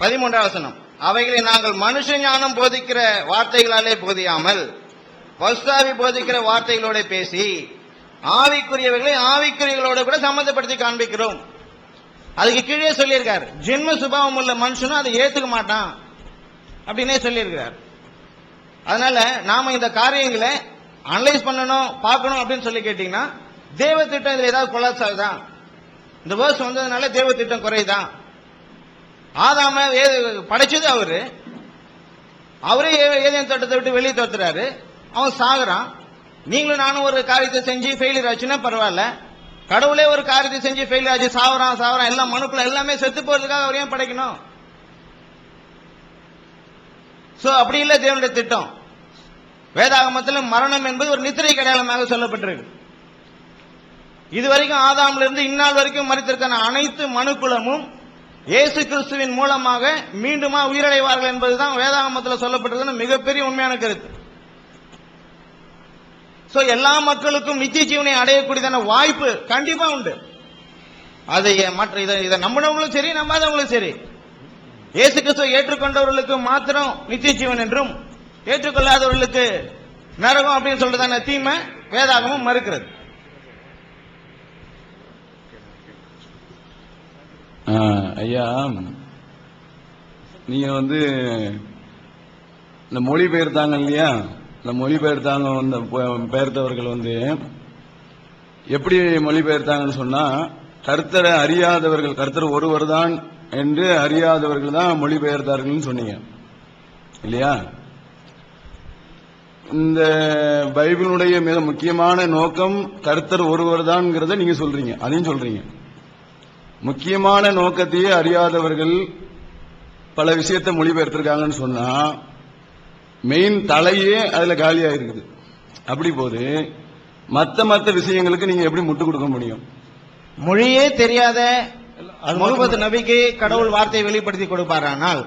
பதிமூன்றாம் வசனம், அவைகளை நாங்கள் மனுஷ ஞானம் போதிக்கிற வார்த்தைகளாலே போதியாமல் பரிசுத்தாவி போதிக்கிற வார்த்தைகளோட பேசி ஆவிக்குரியவர்களை ஆவிக்குரியவர்களோட கூட சம்பந்தப்படுத்தி காண்பிக்கிறோம். அதுக்கு கீழே சொல்லியிருக்கார், ஜென்ம சுபாவம் உள்ள மனுஷனும் அதை ஏத்துக்க மாட்டான் அப்படின்னே சொல்லியிருக்கிறார். அதனால நாம இந்த காரியங்களை அனலைஸ் பண்ணணும், பார்க்கணும் அப்படின்னு சொல்லி கேட்டீங்கன்னா, தேவ திட்டம் இதுல ஏதாவது கொலாப்ஸ் ஆகுதான்? இந்த வேர்ஸ் வந்ததுனால தேவ திட்டம் குறையுதான்? ஆதாம படைச்சது அவரே ஏதேன் தோட்டத்தை விட்டு வெளியே தோத்துறாரு, அவன் சாகுறான். நீங்களும் நானும் ஒரு காரியத்தை செஞ்சு ஃபெயிலியர் ஆச்சுன்னா பரவாயில்ல, கடவுளே ஒரு காரியத்தை செஞ்சு ஃபெயிலியர் ஆச்சு, சாவறான் எல்லாம் மனுக்குள்ள எல்லாமே செத்து போறதுக்காக அவர் ஏன் படைக்கணும்? சோ அப்படி இல்ல தேவனுடைய திட்டம். வேதாகமத்தில் மரணம் என்பது ஒரு நித்திரை அடையாளமாக சொல்லப்பட்டிருக்கு. இதுவரைக்கும் ஆதாம்ல இருந்து இந்நாள் வரைக்கும் மரித்திருக்கான அனைத்து மனுக்குலமும் இயேசு கிறிஸ்துவின் மூலமாக மீண்டுமா உயிரடைவார்கள் என்பதுதான் வேதாகமத்தில் சொல்லப்பட்டிருக்கிற மிகப்பெரிய உண்மையான கருத்து. சோ எல்லா மக்களுக்கும் நித்திய ஜீவனை அடையக்கூடியதான வாய்ப்பு கண்டிப்பா உண்டு. அதை இதை நம்பினவங்களும் சரி, நம்பாதவங்களும் சரி, இயேசு கிறிஸ்துவை ஏற்றுக்கொண்டவர்களுக்கு மாத்திரம் நித்திய ஜீவன் என்றும் ஏற்றுக்கொள்ளாதவர்களுக்கு நரகம் அப்படின்னு சொல்றதான தீமை வேதாகமும் மறுக்கிறது. ஐயா, நீங்க இந்த மொழிபெயர்த்தாங்க இல்லையா, இந்த மொழிபெயர்த்தாங்க பெயர்த்தவர்கள் எப்படி மொழிபெயர்த்தாங்கன்னு சொன்னா, கர்த்தரை அறியாதவர்கள், கர்த்தர் ஒருவர் தான் என்று அறியாதவர்கள் தான் மொழிபெயர்த்தார்கள் சொன்னீங்க இல்லையா? இந்த பைபிளுடைய மிக முக்கியமான நோக்கம் கர்த்தர் ஒருவர் தான் நீங்க சொல்றீங்க, அதையும் சொல்றீங்க. முக்கியமான நோக்கத்தையே அறியாதவர்கள் பல விஷயத்தை மொழிபெயர்த்திருக்காங்கன்னு சொன்னா மெயின் தலையே அதுல காலியா இருக்குது. அப்படி போது மத்த விஷயங்களுக்கு நீங்க எப்படி முட்டு கொடுக்க முடியும்? மொழியே தெரியாத முகமது நபிக்கு கடவுள் வார்த்தையை வெளிப்படுத்தி கொடுப்பாரானால்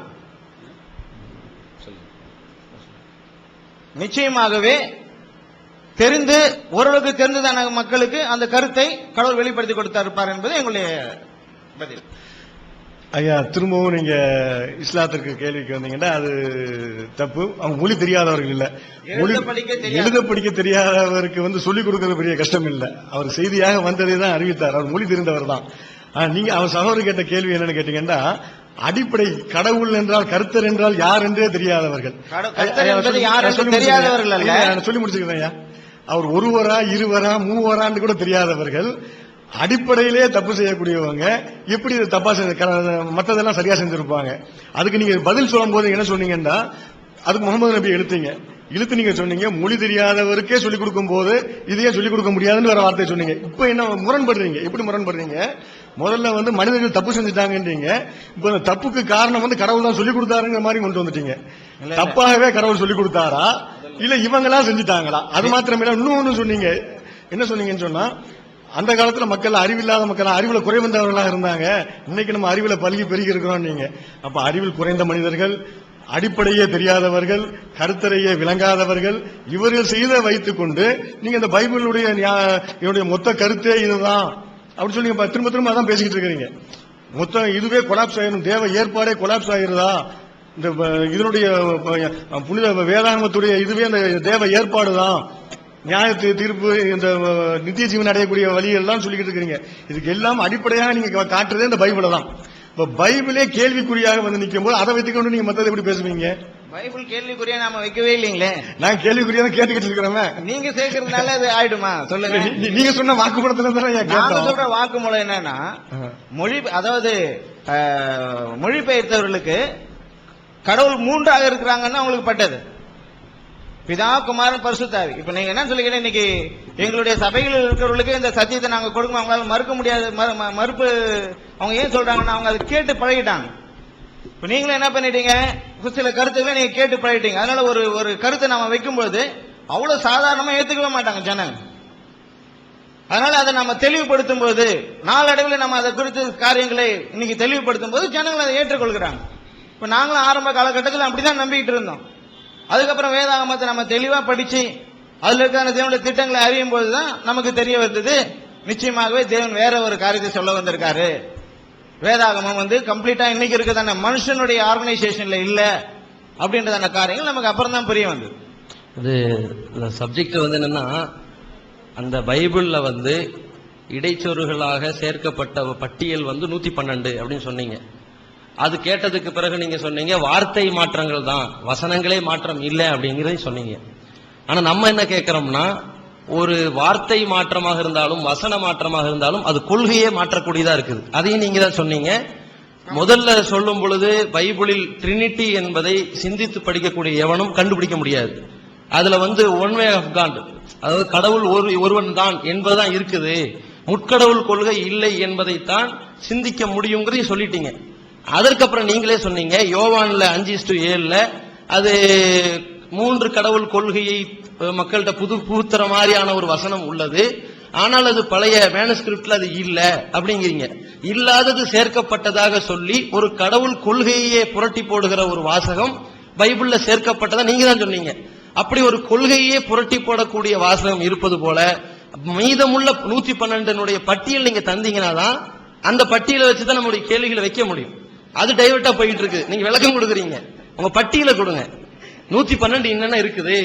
நிச்சயமாகவே தெரிந்து ஓரளவுக்கு தெரிந்ததான மக்களுக்கு அந்த கருத்தை கடவுள் வெளிப்படுத்தி கொடுத்திருப்பார் என்பது எங்களுடைய பதில். ஐயா, திரும்பவும் நீங்க இஸ்லாத்திற்கு கேள்விக்கு வந்தீங்கன்னா அது தப்பு. அவங்க மொழி தெரியாதவர்கள் இல்ல, எழுத படிக்க தெரியாதவருக்கு சொல்லிக் கொடுக்கறது பெரிய கஷ்டம் இல்ல. அவர் செய்தியாக வந்ததை தான் அறிவித்தார், அவர் மொழி தெரிந்தவர் தான். நீங்க அவர் சகோதரர் கேட்ட கேள்வி என்னன்னு கேட்டீங்கன்னா, அடிப்படை கடவுள் என்றால் கர்த்தர் என்றால் யார் என்றே தெரியாதவர்கள். சொல்லி முடிச்சுக்கிறேன். அவர் ஒருவரா இருவரா மூவரான்னு கூட தெரியாதவர்கள், அடிப்படையிலே தப்பு செய்யக்கூடியவங்க எப்படி இதை தப்பா மற்றதெல்லாம் சரியா செஞ்சிருப்பாங்க. அதுக்கு நீங்க பதில் சொல்லும் போது என்ன சொன்னீங்கன்னா, அதுக்கு முகமது நபி இழுத்து நீங்க சொன்னீங்க, மொழி தெரியாதவருக்கே சொல்லிக் கொடுக்கும் போது இதையே சொல்லிக் கொடுக்க முடியாதுன்னு வேற வார்த்தை சொன்னீங்க. இப்ப என்ன முரண்படுறீங்க? எப்படி முரண்படுறீங்க? முதல்ல மனிதர்கள் தப்பு செஞ்சுட்டாங்கன்றீங்க, இப்ப இந்த தப்புக்கு காரணம் கடவுள் தான் சொல்லிக் கொடுத்தாருங்கிற மாதிரி கொண்டு வந்துட்டீங்க. தப்பாகவே கடவுள் சொல்லிக் கொடுத்தாரா இல்ல இவங்களா செஞ்சுட்டாங்களா? அது மாத்திரமே இன்னொன்னு சொன்னீங்க. என்ன சொன்னீங்கன்னு சொன்னா, அந்த காலத்துல மக்கள் அறிவில்லாத மக்கள், அறிவுல குறைவந்தவர்களாக இருந்தாங்க, இன்னைக்கு நம்ம அறிவுல பல்கி பெருகி இருக்கிறோம். நீங்க அப்ப அறிவில் குறைந்த மனிதர்கள், அடிப்படையே தெரியாதவர்கள், கருத்தரையே விளங்காதவர்கள், இவர்கள் செய்த வைத்துக் கொண்டு நீங்க இந்த பைபிளுடைய மொத்த கருத்தே இதுதான் அப்படின்னு சொல்லி திரும்ப திரும்ப அதான் பேசிக்கிட்டு இருக்கிறீங்க. மொத்தம் இதுவே கொலாப்ஸ் ஆயிரும், தேவ ஏற்பாடே கொலாப்ஸ் ஆயிருதா, இந்த இதனுடைய புனித வேதாகமத்துடைய இதுவே இந்த தேவ ஏற்பாடு தான், நியாய தீர்ப்பு, இந்த நித்திய ஜீவன் அடையக்கூடிய வழியெல்லாம் சொல்லிக்கிட்டு இருக்கிறீங்க. இதுக்கு எல்லாம் அடிப்படையாக நீங்க காட்டுறதே இந்த பைபிளை தான். இப்ப பைபிளே கேள்விக்குறியாக நிக்கும் போது அதை வைத்துக்கொண்டு நீங்க மத்ததை எப்படி பேசுவீங்க? பைபிள் கேள்விக்குறியா நாம வைக்கவே இல்லீங்களே. நான் கேள்விக்குறியா தான் கேட்டுக்கிட்டு இருக்கிறேன். நீங்க சேர்க்கறதுனால அது ஆயிடுமா சொல்லுங்க? நீங்க சொன்ன வாக்குமூலத்துல தான் சொல்ற வாக்குமூலம் என்னன்னா, அதாவது மொழிபெயர்த்தவர்களுக்கு கடவுள் மூன்றாக இருக்கிறாங்கன்னு அவங்களுக்கு பட்டது, பிதா குமாரன் பரிசுத்தாவி. இப்ப நீங்க என்ன சொல்லிக்கிறீங்க, இன்னைக்கு எங்களுடைய சபைகளில் இருக்கிறவர்களுக்கு இந்த சத்தியத்தை நாங்க கொடுக்கணும், அவங்களால மறுக்க முடியாது. மறுப்பு அவங்க ஏன் சொல்றாங்கன்னா, அவங்க அதை கேட்டு பழகிட்டாங்க. இப்ப நீங்களும் என்ன பண்ணிட்டீங்க, சில கருத்துக்களை நீங்க கேட்டு பழகிட்டீங்க. அதனால ஒரு கருத்தை நாம வைக்கும்போது அவ்வளவு சாதாரணமா ஏத்துக்கவே மாட்டாங்க ஜனங்க. அதனால அதை நம்ம தெளிவுபடுத்தும் போது, நாளடைவில் நம்ம அதை குறித்த காரியங்களை இன்னைக்கு தெளிவுபடுத்தும் போது ஜனங்கள் அதை ஏற்றுக்கொள்கிறாங்க. இப்ப நாங்களும் ஆரம்ப காலகட்டத்தில் அப்படிதான் நம்பிக்கிட்டு இருந்தோம். அதுக்கப்புறம் வேதாகமத்தை நம்ம தெளிவா படிச்சு அதுல இருக்கிற தேவனுடைய திட்டங்களை அறியும் போதுதான் நமக்கு தெரிய வந்தது, நிச்சயமாகவே தேவன் வேற ஒரு காரியத்தை சொல்ல வந்திருக்காரு. வேதாகமம் கம்ப்ளீட்டா இன்னைக்கு இருக்குதான மனுஷனுடைய ஆர்கனைசேஷன்ல இல்ல அப்படின்றதான காரியங்கள் நமக்கு அப்புறம் தான் புரிய வந்தது. இந்த சப்ஜெக்ட் என்னன்னா, அந்த பைபிள்ல இடைச்சொருகளாக சேர்க்கப்பட்ட பட்டியல் 112 அப்படின்னு சொன்னீங்க. அது கேட்டதுக்கு பிறகு நீங்க சொன்னீங்க வார்த்தை மாற்றங்கள் தான், வசனங்களே மாற்றம் இல்லை அப்படிங்கறத சொன்னீங்க. ஆனா நம்ம என்ன கேட்கிறோம்னா, ஒரு வார்த்தை மாற்றமாக இருந்தாலும் வசன மாற்றமாக இருந்தாலும் அது கொள்கையே மாற்றக்கூடியதா இருக்குது. அதையும் நீங்க தான் சொன்னீங்க. முதல்ல சொல்லும் பொழுது பைபிளில் ட்ரினிட்டி என்பதை சிந்தித்து படிக்கக்கூடிய எவனும் கண்டுபிடிக்க முடியாது. அதுல ஒன் வே ஆஃப் காட், அதாவது கடவுள் ஒருவன் தான் என்பதுதான் இருக்குது, முற்கடவுள் கொள்கை இல்லை என்பதைத்தான் சிந்திக்க முடியுங்கிறதையும் சொல்லிட்டீங்க. அதற்கப்புறம் நீங்களே சொன்னீங்க யோவான்ல 5:7 அது 3 கடவுள் கொள்கையை மக்கள்கிட்ட புகுத்துற மாதிரியான ஒரு வசனம் உள்ளது, ஆனால் அது பழைய மேனுஸ்கிரிப்ட்ல அது இல்ல அப்படிங்கிறீங்க. இல்லாதது சேர்க்கப்பட்டதாக சொல்லி ஒரு கடவுள் கொள்கையே புரட்டி போடுகிற ஒரு வாசகம் பைபிள்ல சேர்க்கப்பட்டதா நீங்க தான் சொன்னீங்க. அப்படி ஒரு கொள்கையே புரட்டி போடக்கூடிய வாசகம் இருப்பது போல மீதமுள்ள 112 பட்டியல் நீங்க தந்தீங்கன்னா தான் அந்த பட்டியலை வச்சுதான் நம்முடைய கேள்விகளை வைக்க முடியும். அது டைவர்ட்டா போயிட்டு இருக்கு. நீங்க விளக்கம் கொடுக்குறீங்க, உங்க பட்டியலை கொடுங்க. 112 என்னென்ன இருக்குது,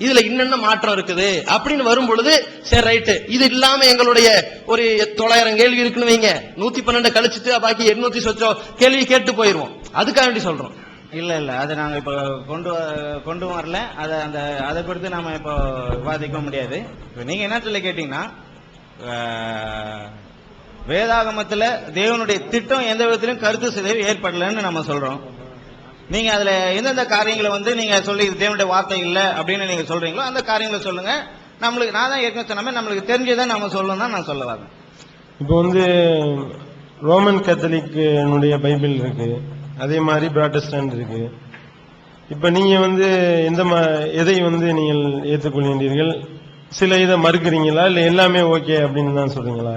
இதுல என்னென்ன மாற்றம் இருக்குது அப்படின்னு வரும் பொழுது சரி ரைட்டு, இது இல்லாம எங்களுடைய ஒரு 900 கேள்வி இருக்குன்னு வைங்க, 112 கழிச்சுட்டு பாக்கி 800 சொச்சம் கேள்வி கேட்டு போயிருவோம். அதுக்காக வேண்டி சொல்றோம். இல்ல அதை நாங்க இப்ப கொண்டு வரல. அதை குறித்து நாம இப்ப விவாதிக்க முடியாது. நீங்க என்ன சொல்ல கேட்டீங்கன்னா, வேதாகமத்துல தேவனுடைய திட்டம் எந்த விதத்திலும் கருத்து சிதைவு ஏற்படலன்னு நம்ம சொல்றோம். நீங்க அதுல எந்தெந்த காரியங்களை நீங்க சொல்லி தேவனுடைய வார்த்தை இல்ல அப்படின்னு நீங்க சொல்றீங்களோ அந்த காரியங்களை சொல்லுங்க. நம்மளுக்கு நான் தான் ஏற்கனவே சொன்ன நம்மளுக்கு தெரிஞ்சதை நம்ம சொல்லணும் தான் நான் சொல்ல வரேன். இப்போ ரோமன் கேத்தலிக் பைபிள் இருக்கு, அதே மாதிரி புராட்டஸ்டன்ட் இருக்கு. இப்ப நீங்க எந்த எதை நீங்கள் ஏற்றுக்கொள்கின்றீர்கள்? சில இதை மறுக்கிறீங்களா, இல்ல எல்லாமே ஓகே அப்படின்னு தான் சொல்றீங்களா?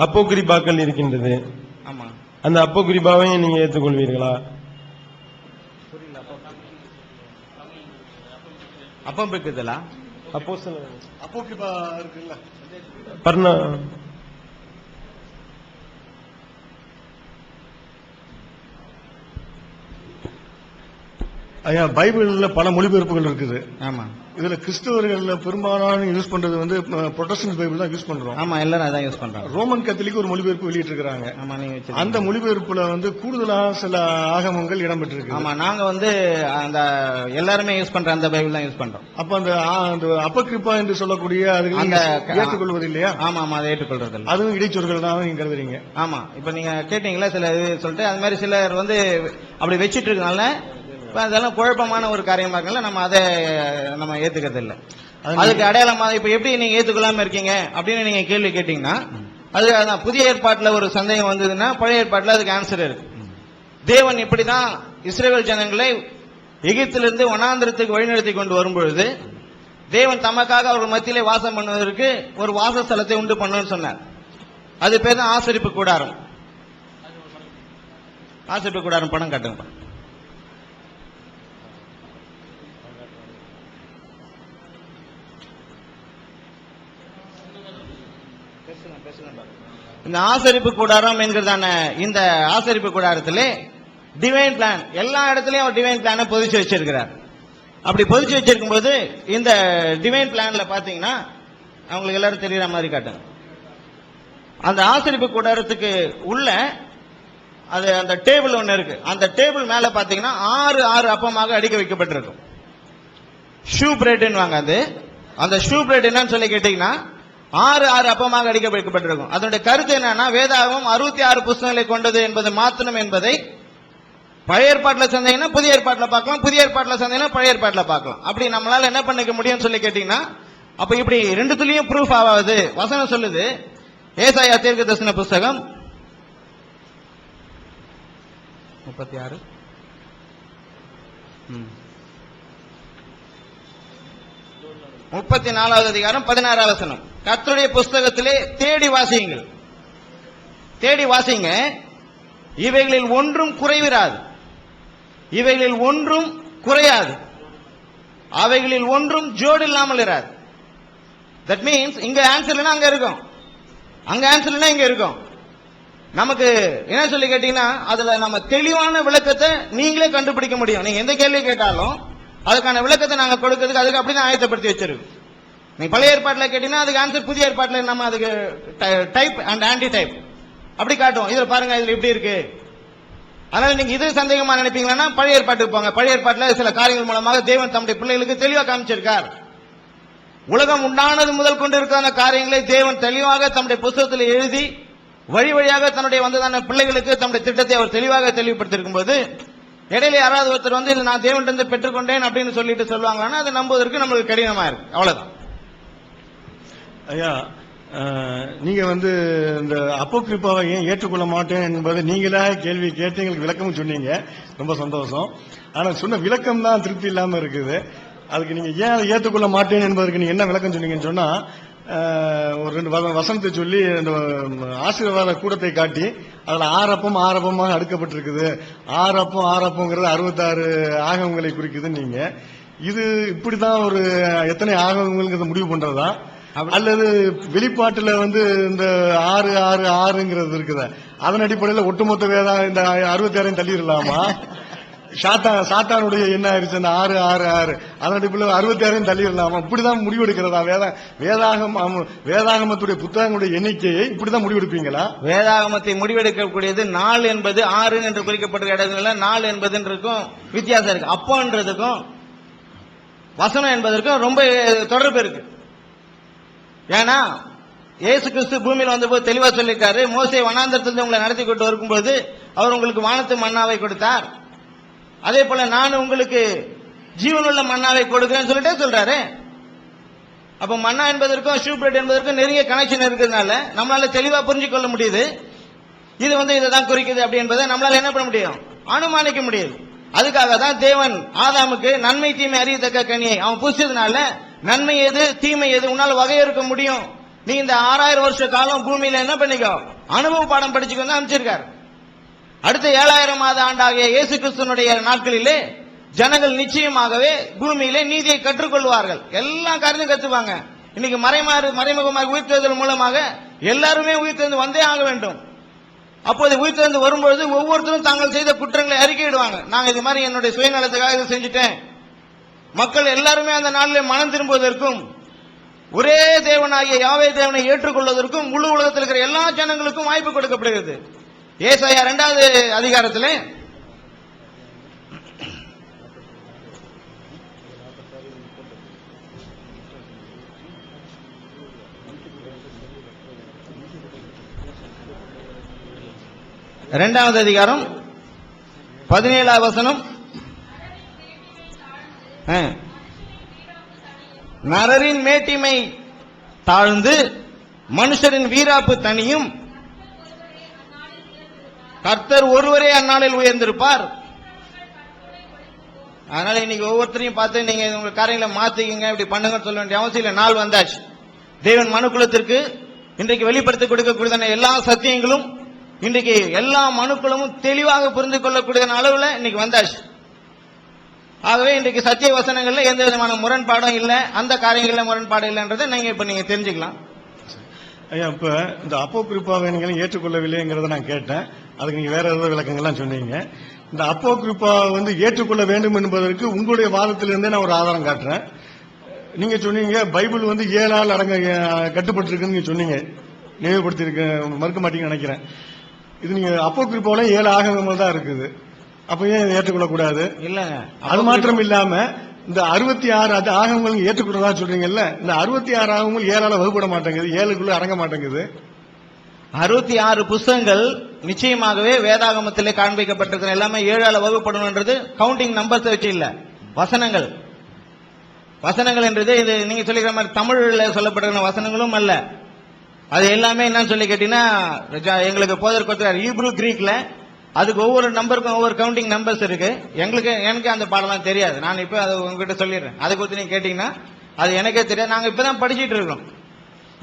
அப்போகிரிபாக்கள் இருக்கின்றது, அந்த அப்போகிரிபாவையும் நீங்க ஏற்றுக்கொள்வீர்களா? அப்பம் இருக்குதுல அப்போகிரிபா இருக்குல்ல, பர்ணா ஐயா பைபிள்ல பல மொழிபெயர்ப்புகள் இருக்குது. ஆமா, இதுல கிறிஸ்தவர்கள் பெரும்பாலான யூஸ் பண்றது புரொட்டஸ்டன்ட் பைபிள் தான் யூஸ் பண்றோம். ஆமா, எல்லாரும் அதான் யூஸ் பண்றாங்க. ரோமன் கத்தலிக் ஒரு மொழிபெயர்ப்பு வெளியிட்டு இருக்காங்க. ஆமா, நீங்க அந்த மொழிபெயர்ப்புல கூடுதலாக சில ஆகமங்கள் இடம்பெற்றிருக்கு. ஆமா, நாங்க அந்த எல்லாருமே யூஸ் பண்ற அந்த பைபிள் தான் யூஸ் பண்றோம். அப்ப அந்த அப்பகிரிப்பா என்று சொல்லக்கூடிய ஏற்றுக்கொள்வது இல்லையா? ஆமா, அதை ஏற்றுக்கொள்றது இல்லை. அதுவும் இடைச்சொற்கள் தான் நீங்க கருதுறீங்க. ஆமா, இப்ப நீங்க கேட்டீங்களா சில இது சொல்லிட்டு அது மாதிரி சிலர் அப்படி வச்சிட்டு இருக்கனால அதெல்லாம் குழப்பமான ஒரு காரியமா இருக்கல, நம்ம அதை நம்ம ஏத்துக்கிறது இல்லை. அதுக்கு அடையாளமா இப்ப எப்படி நீங்க ஏத்துக்கொள்ளாம இருக்கீங்க அப்படின்னு நீங்க கேள்வி கேட்டீங்கன்னா, அது புதிய ஏற்பாட்டுல ஒரு சந்தேகம் வந்ததுன்னா பழைய ஏற்பாட்டுல அதுக்கு ஆன்சர் இருக்கு. தேவன் இப்படிதான் இஸ்ரவேல் ஜனங்களை எகிப்திலிருந்து வனாந்திரத்துக்கு வழிநடத்தி கொண்டு வரும்பொழுது தேவன் தமக்காக அவர்கள் மத்தியிலே வாசம் பண்ணுவதற்கு ஒரு வாசஸ்தலத்தை உண்டு பண்ணணும்னு சொன்னார். அது பேர் தான் ஆசரிப்பு கூடாரம். ஆசரிப்பு கூடாரம் படம் காட்டுங்க. இந்த ஆசரிப்பு கூடாரம் என்கிறதான இந்த ஆசரிப்பு கூடாரத்திலே டிவைன் பிளான் எல்லா இடத்துலயும் ஒரு டிவைன் பிளான பொதிச்சு வச்சிருக்கிறார். அப்படி பொதிச்சு வச்சிருக்கும் போது இந்த டிவைன் பிளான்ல பாத்தீங்கன்னா அவங்களுக்கு எல்லாரும் தெரியற மாதிரி காட்டுங்க. அந்த ஆசரிப்பு கூடாரத்துக்கு உள்ள அந்த டேபிள் ஒண்ணு இருக்கு. அந்த டேபிள் மேல பாத்தீங்கன்னா 6 அப்பமாக அடுக்கி வைக்கப்பட்டிருக்கும். ஷூ பிரெட் வாங்க. அந்த ஷூ பிரெட் என்னன்னு சொல்லி கேட்டீங்கன்னா 6 அப்பமாக அடிக்க வைக்கப்பட்டிருக்கும். அதனுடைய கருத்து என்னன்னா, வேதாகமம் 66 புத்தகங்களை கொண்டது என்பது மாத்திரம் என்பதை பழைய ஏற்பாட்டில் சந்தேகம்னா புதிய ஏற்பாட்டில் பார்க்கலாம், புதிய ஏற்பாட்டில் சந்தேகம்னா பழைய ஏற்பாட்டில் பார்க்கலாம். அப்படி நம்மளால என்ன பண்ணிக்க முடியும்னு சொல்லி கேட்டீங்கன்னா, அப்ப இப்படி ரெண்டுத்துலயும் ப்ரூஃப் ஆகாது. வசனம் சொல்லுது, ஏசாயா தீர்க்கதரிசன புத்தகம் 36 34வது அதிகாரம் 16வது வசனம். கர்த்தருடைய புஸ்தகத்திலே தேடி வாசியுங்கள், தேடி வாசிங்க, இவைகளில் ஒன்றும் குறைவிராது. இவைகளில் ஒன்றும் குறையாது, அவைகளில் ஒன்றும் ஜோடு இல்லாமல் இராது. தட் மீன்ஸ் இங்க ஆன்சர் இல்லைன்னா அங்க இருக்கும், அங்க ஆன்சர் இல்லைன்னா இங்க இருக்கும். நமக்கு என்ன சொல்லி கேட்டீங்கன்னா அதுல நம்ம தெளிவான விளக்கத்தை நீங்களே கண்டுபிடிக்க முடியும். நீங்க எந்த கேள்வி கேட்டாலும் அதுக்கான விளக்கத்தை நாங்க கொடுக்கிறதுக்கு அதுக்கு அப்படிதான் ஆயத்தப்படுத்தி வச்சிருக்கு. நீங்க பழைய ஏற்பாட்டில் கேட்டீங்கன்னா அதுக்கு ஆன்சர் புதிய ஏற்பாட்டில் நம்ம அதுக்கு டைப் அண்ட் ஆன்டி டைப் அப்படி காட்டும். இதுல பாருங்க இதுல இப்படி இருக்கு. அதனால நீங்க இது சந்தேகமா நினைப்பீங்கன்னா பழைய ஏற்பாட்டுக்கு போங்க. பழைய ஏற்பாட்டில் சில காரியங்கள் மூலமாக தேவன் தம்முடைய பிள்ளைகளுக்கு தெளிவாக காமிச்சிருக்கார். உலகம் உண்டானது முதல் கொண்டு இருக்கிற காரியங்களை தேவன் தெளிவாக தம்முடைய புத்தகத்தில் எழுதி வழி வழியாக தன்னுடைய வந்ததான பிள்ளைகளுக்கு தம்முடைய திட்டத்தை அவர் தெளிவாக தெளிவுபடுத்திருக்கும் போது இடையில யாராவது ஒருத்தர் வந்து நான் தேவனிடம் பெற்றுக்கொண்டேன் அப்படின்னு சொல்லிட்டு சொல்லுவாங்கன்னா அதை நம்புவதற்கு நம்மளுக்கு கடினமா இருக்கு. அவ்வளவுதான். ஐயா, நீங்க வந்து இந்த அப்போக்ரிப்பாவை ஏன் ஏற்றுக்கொள்ள மாட்டேன் என்பதை நீங்களா கேள்வி கேட்டு எங்களுக்கு விளக்கமும் சொன்னீங்க, ரொம்ப சந்தோஷம். ஆனா சொன்ன விளக்கம் தான் திருப்தி இல்லாம இருக்குது. அதுக்கு நீங்க ஏன் ஏற்றுக்கொள்ள மாட்டேன் என்பதற்கு நீங்க என்ன விளக்கம் சொன்னீங்கன்னு சொன்னா, ஒரு 2 வசனத்தை சொல்லி அந்த ஆசீர்வாத கூடத்தை காட்டி அதுல ஆறப்பமாக அடுக்கப்பட்டிருக்குது. ஆறப்பங்கிறது 66 ஆகமங்களை குறிக்குதுன்னு நீங்க இது இப்படிதான் ஒரு எத்தனை ஆகமங்கள் முடிவு பண்றதா அல்லது வெளிப்பாட்டுல வந்து இந்த 6 இருக்குதா அதன் அடிப்படையில் ஒட்டுமொத்த வேதா இந்த 66 தள்ளிடலாமா? சாத்தானுடைய என்ன ஆயிடுச்சு அந்த 6 அதன் அடிப்படையில் 66 தள்ளிடலாமா? இப்படிதான் முடிவெடுக்கிறதா? வேதாகமத்துடைய புத்தகங்களுடைய எண்ணிக்கையை இப்படிதான் முடிவெடுப்பீங்களா? வேதாகமத்தை முடிவெடுக்கக்கூடியது 4 என்பது 6 என்று குறிக்கப்பட்ட இடங்கள்ல 4 என்பதுக்கும் வித்தியாசம் இருக்கு. அப்போன்றதுக்கும் வசனம் என்பதற்கும் ரொம்ப தொடர்பு இருக்கு. ஏன்னா இயேசு கிறிஸ்து பூமியில் வந்தபோது தெளிவா சொல்லிட்டாரு, மோசே வனாந்தரத்திலிருந்து உங்களை நடத்தி கொண்டு வரும்போது அவர் உங்களுக்கு வானத்து மன்னாவை கொடுத்தார், அதே போல நான் உங்களுக்கு ஜீவனுள்ள மன்னாவை கொடுக்கிறேன்னு சொல்லிட்டே சொல்றாரு. அப்ப மன்னா என்பதற்கும் ஷூ பிரெட் என்பதற்கும் நெருங்கிய கனெக்ஷன் இருக்கிறதுனால நம்மளால தெளிவா புரிஞ்சு கொள்ள முடியுது. இது வந்து இதைதான் குறிக்குது அப்படி என்பதை நம்மளால என்ன பண்ண முடியும்? அனுமானிக்க முடியுது. அதுக்காக தான் தேவன் ஆதாமுக்கு நன்மை தீமை அறியத்தக்க கனியை அவன் புசிச்சதுனால நன்மை எது தீமை எது உன்னால வகையறுக்க முடியும். நீ இந்த 6000 வருஷ காலம் பூமியில என்ன பண்ணிக்கோ, அனுபவ பாடம் படிச்சுக்கோ அமைச்சிருக்காரு. அடுத்த 7000வது ஆண்டாகிய இயேசு கிறிஸ்துவனுடைய நாட்களிலே ஜனங்கள் நிச்சயமாகவே பூமியிலே நீதியை கற்றுக்கொள்வார்கள். எல்லா காரியத்தையும் கத்துவாங்க. இன்னைக்கு மறைமுகமாக உயிர்த்தெழுதல் மூலமாக எல்லாருமே உயிர்த்தெழுந்து வந்தே ஆக வேண்டும். அப்போது உயிர்த்தெழுந்து வரும்பொழுது ஒவ்வொருத்தரும் தாங்கள் செய்த குற்றங்களை அறிக்கையிடுவாங்க. நாங்க இது மாதிரி என்னுடைய சுயநலத்துக்காக இதை செஞ்சுட்டேன். மக்கள் எல்லாருமே அந்த நாளில் மனம் திரும்புவதற்கும் ஒரே தேவனாகிய யாவே தேவனை ஏற்றுக்கொள்வதற்கும் முழு உலகத்தில் இருக்கிற எல்லா ஜனங்களுக்கும் வாய்ப்பு கொடுக்கப்படுகிறது. ஏசாயா 2வது அதிகாரத்தில் இரண்டாவது அதிகாரம் 17வது வசனம், நரரின் மேட்டிமை தாழ்ந்து மனுஷரின் வீராப்பு தனியும், கர்த்தர் ஒருவரே அந்நாளில் உயர்ந்திருப்பார். அதனால இன்னைக்கு ஒவ்வொருத்தரையும் பார்த்து நீங்க உங்க காரியங்களை மாத்திக்கங்க இப்படி பண்ணுங்கன்னு சொல்ல வேண்டிய அவசியம் இல்லை. நாள் வந்தாச்சு. தேவன் மனுக்குலத்திற்கு இன்றைக்கு வெளிப்படுத்தி கொடுக்கக்கூடிய எல்லா சத்தியங்களும் இன்றைக்கு எல்லா மனுக்குலமும் தெளிவாக புரிந்து கொள்ளக்கூடிய அளவுல இன்னைக்கு வந்தாச்சு. ஆகவே இன்றைக்கு சத்திய வசனங்கள்ல எந்த விதமான முரண்பாடும் இல்லை, அந்த காரியங்கள்ல முரண்பாடு இல்லைன்றதை நீங்க தெரிஞ்சுக்கலாம். ஐயா, இப்ப இந்த அப்போக்ரிப்பாவை நீங்களும் ஏற்றுக்கொள்ளவில்லைங்கிறத நான் கேட்டேன். அதுக்கு நீங்க வேற ஏதாவது விளக்கங்கள்லாம் சொன்னீங்க. இந்த அப்போக்ரிப்பா வந்து ஏற்றுக்கொள்ள வேண்டும் என்பதற்கு உங்களுடைய வாதத்திலிருந்தே நான் ஒரு ஆதாரம் காட்டுறேன். நீங்க சொன்னீங்க பைபிள் வந்து 7 ஆள் அடங்க கட்டுப்பட்டிருக்குன்னு நீங்க சொன்னீங்க, நினைவுபடுத்தி மறுக்க மாட்டீங்கன்னு நினைக்கிறேன். இது நீங்க அப்போக்ரிப்பாவில 7 ஆகமங்கள் தான் இருக்குது. அப்ப ஏன் ஏற்றுக்கொள்ளக்கூடாது? இல்லங்க, அது மாத்திரம் இல்லாம இந்த 66 ஆகமங்கள் ஏற்றுக்கொள்ளதா சொல்றீங்கல்ல, இந்த 66 ஆகமங்கள் 7ஆல வகுப்பட மாட்டேங்குது, 7க்குள்ள அடங்க மாட்டேங்குது. 66 புஸ்தகங்கள் நிச்சயமாகவே வேதாகமத்திலே காண்பிக்கப்பட்டிருக்கிற எல்லாமே 7ஆல வகுப்படணும்ன்றது கவுண்டிங் நம்பர்ஸ் வச்சு இல்ல, வசனங்கள் என்றது இது நீங்க சொல்லிக்கிற மாதிரி தமிழ்ல சொல்லப்படுகிற வசனங்களும் அல்ல. அது எல்லாமே என்னன்னு சொல்லி கேட்டீங்கன்னா எங்களுக்கு போதர் கொடுத்தார் ஹீப்ரு கிரீக்ல அதுக்கு ஒவ்வொரு நம்பருக்கும் ஒவ்வொரு கவுண்டிங் நம்பர்ஸ் இருக்கு. எனக்கு அந்த பாடலாம் தெரியாது. நான் இப்ப அதை உங்ககிட்ட சொல்லிடுறேன். அதை குறித்து நீங்க கேட்டீங்கன்னா அது எனக்கே தெரியாது. நாங்க இப்பதான் படிச்சுட்டு இருக்கோம்.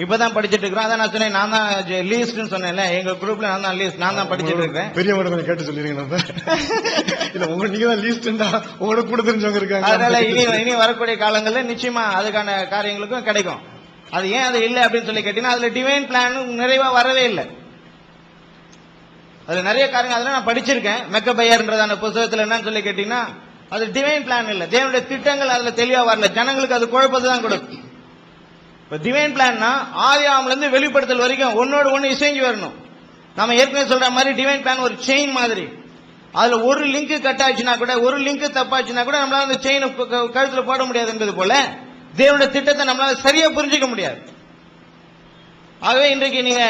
இப்பதான் படிச்சிட்டு இருக்கிறோம். அதான் நான் சொன்னேன், நான் தான் லீஸ்ட்னு சொன்னேன்ல, எங்க குரூப்ல நான் தான் லீஸ்ட், நான் தான் படிச்சிட்டு இருக்கேன். பெரிய மேடம் கேட்டு சொல்லிருங்க. இல்ல நீங்க தான் லீஸ்ட்னா உங்களோட கூட தெரிஞ்சவங்க இருக்காங்க. அதனால இனி வரக்கூடிய காலங்களில் நிச்சயமா அதுக்கான காரியங்களுக்கும் கிடைக்கும். அது ஏன் அது இல்லை அப்படின்னு சொல்லி கேட்டீங்கன்னா, அதுல டிவைன் பிளான் நிறைவா வரவே இல்லை. அதுல நிறைய காரியங்கள் அதெல்லாம் நான் படிச்சிருக்கேன். மெக்கபையர்ன்றதான புத்தகத்துல என்னன்னு சொல்லி கேட்டீங்கன்னா, அது டிவைன் பிளான் இல்ல, தேவனுடைய திட்டங்கள் அதுல தெளிவா வரல, ஜனங்களுக்கு அது குழப்பத்தை தான் கொடுக்கும். இப்ப டிவைன் பிளான்னா ஆதியாகமத்துல இருந்து வெளிப்படுத்தல் வரைக்கும் ஒன்னோடு ஒன்னு இசைஞ்சு வரணும். நம்ம ஏற்கனவே சொல்ற மாதிரி டிவைன் பிளான் ஒரு செயின் மாதிரி. அதுல ஒரு லிங்க் கட் ஆச்சுன்னா கூட, ஒரு லிங்க் தப்பாச்சுன்னா கூட நம்மளால அந்த செயின் கழுத்துல போட முடியாது என்பது போல தேவனுடைய திட்டத்தை நம்மளால சரியா புரிஞ்சுக்க முடியாது. ஆகவே இன்றைக்கு நீங்க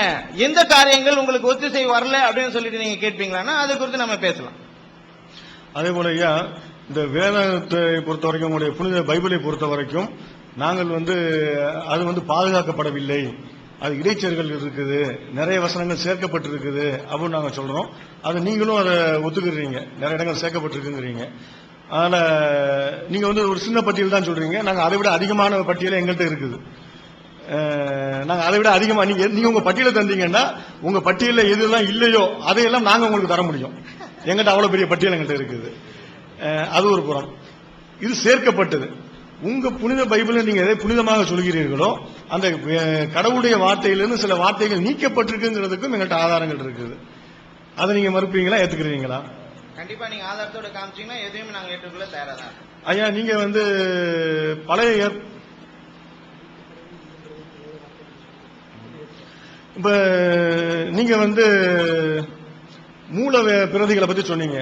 எந்த காரியங்கள் உங்களுக்கு ஒத்திசை வரல அப்படின்னு சொல்லிட்டு நீங்க கேட்பீங்களா, அது குறித்து நம்ம பேசலாம். அதே போல ஐயா, இந்த வேதத்தை பொறுத்த வரைக்கும், உங்களுடைய புனித பைபிளை பொறுத்த வரைக்கும் நாங்கள் அது பாதுகாக்கப்படவில்லை, அது இடைச்செருகள் இருக்குது, நிறைய வசனங்கள் சேர்க்கப்பட்டிருக்குது அப்படின்னு நாங்க சொல்றோம். அது நீங்களும் அதை ஒத்துக்கிறீங்க, நிறைய இடங்கள் சேர்க்கப்பட்டிருக்குங்கிறீங்க. அதனால நீங்க ஒரு சின்ன பட்டியல் தான் சொல்றீங்க, நாங்க அதை விட அதிகமான பட்டியல் எங்கள்கிட்ட இருக்குது. நாங்க அதை விட அதிகமா நீங்க உங்க பட்டியலை தந்தீங்கன்னா, உங்க பட்டியல எதுலாம் இல்லையோ அதையெல்லாம் நாங்க உங்களுக்கு தர முடியும். எங்கிட்ட அவ்வளவு பெரிய பட்டியல் எங்கள்கிட்ட இருக்குது. அது ஒரு புறம். இது சேர்க்கப்பட்டது. உங்க புனித பைபிளை நீங்க எதை புனிதமாக சொல்கிறீர்களோ, அந்த கடவுளுடைய வார்த்தையிலிருந்து சில வார்த்தைகள் நீக்கப்பட்டிருக்குங்கிறதுக்கும் எங்கள்கிட்ட ஆதாரங்கள் இருக்குது. அதை நீங்க மறுப்பீங்களா, ஏத்துக்கிறீங்களா? கண்டிப்பா நீங்க ஆதாரத்தோட காமிச்சீங்கன்னா எதையும் நாங்க ஏற்றுக்கொள்ள தயாரா தான். ஐயா, நீங்க பழைய இப்ப நீங்க மூல பிரதிகளை பத்தி சொன்னீங்க.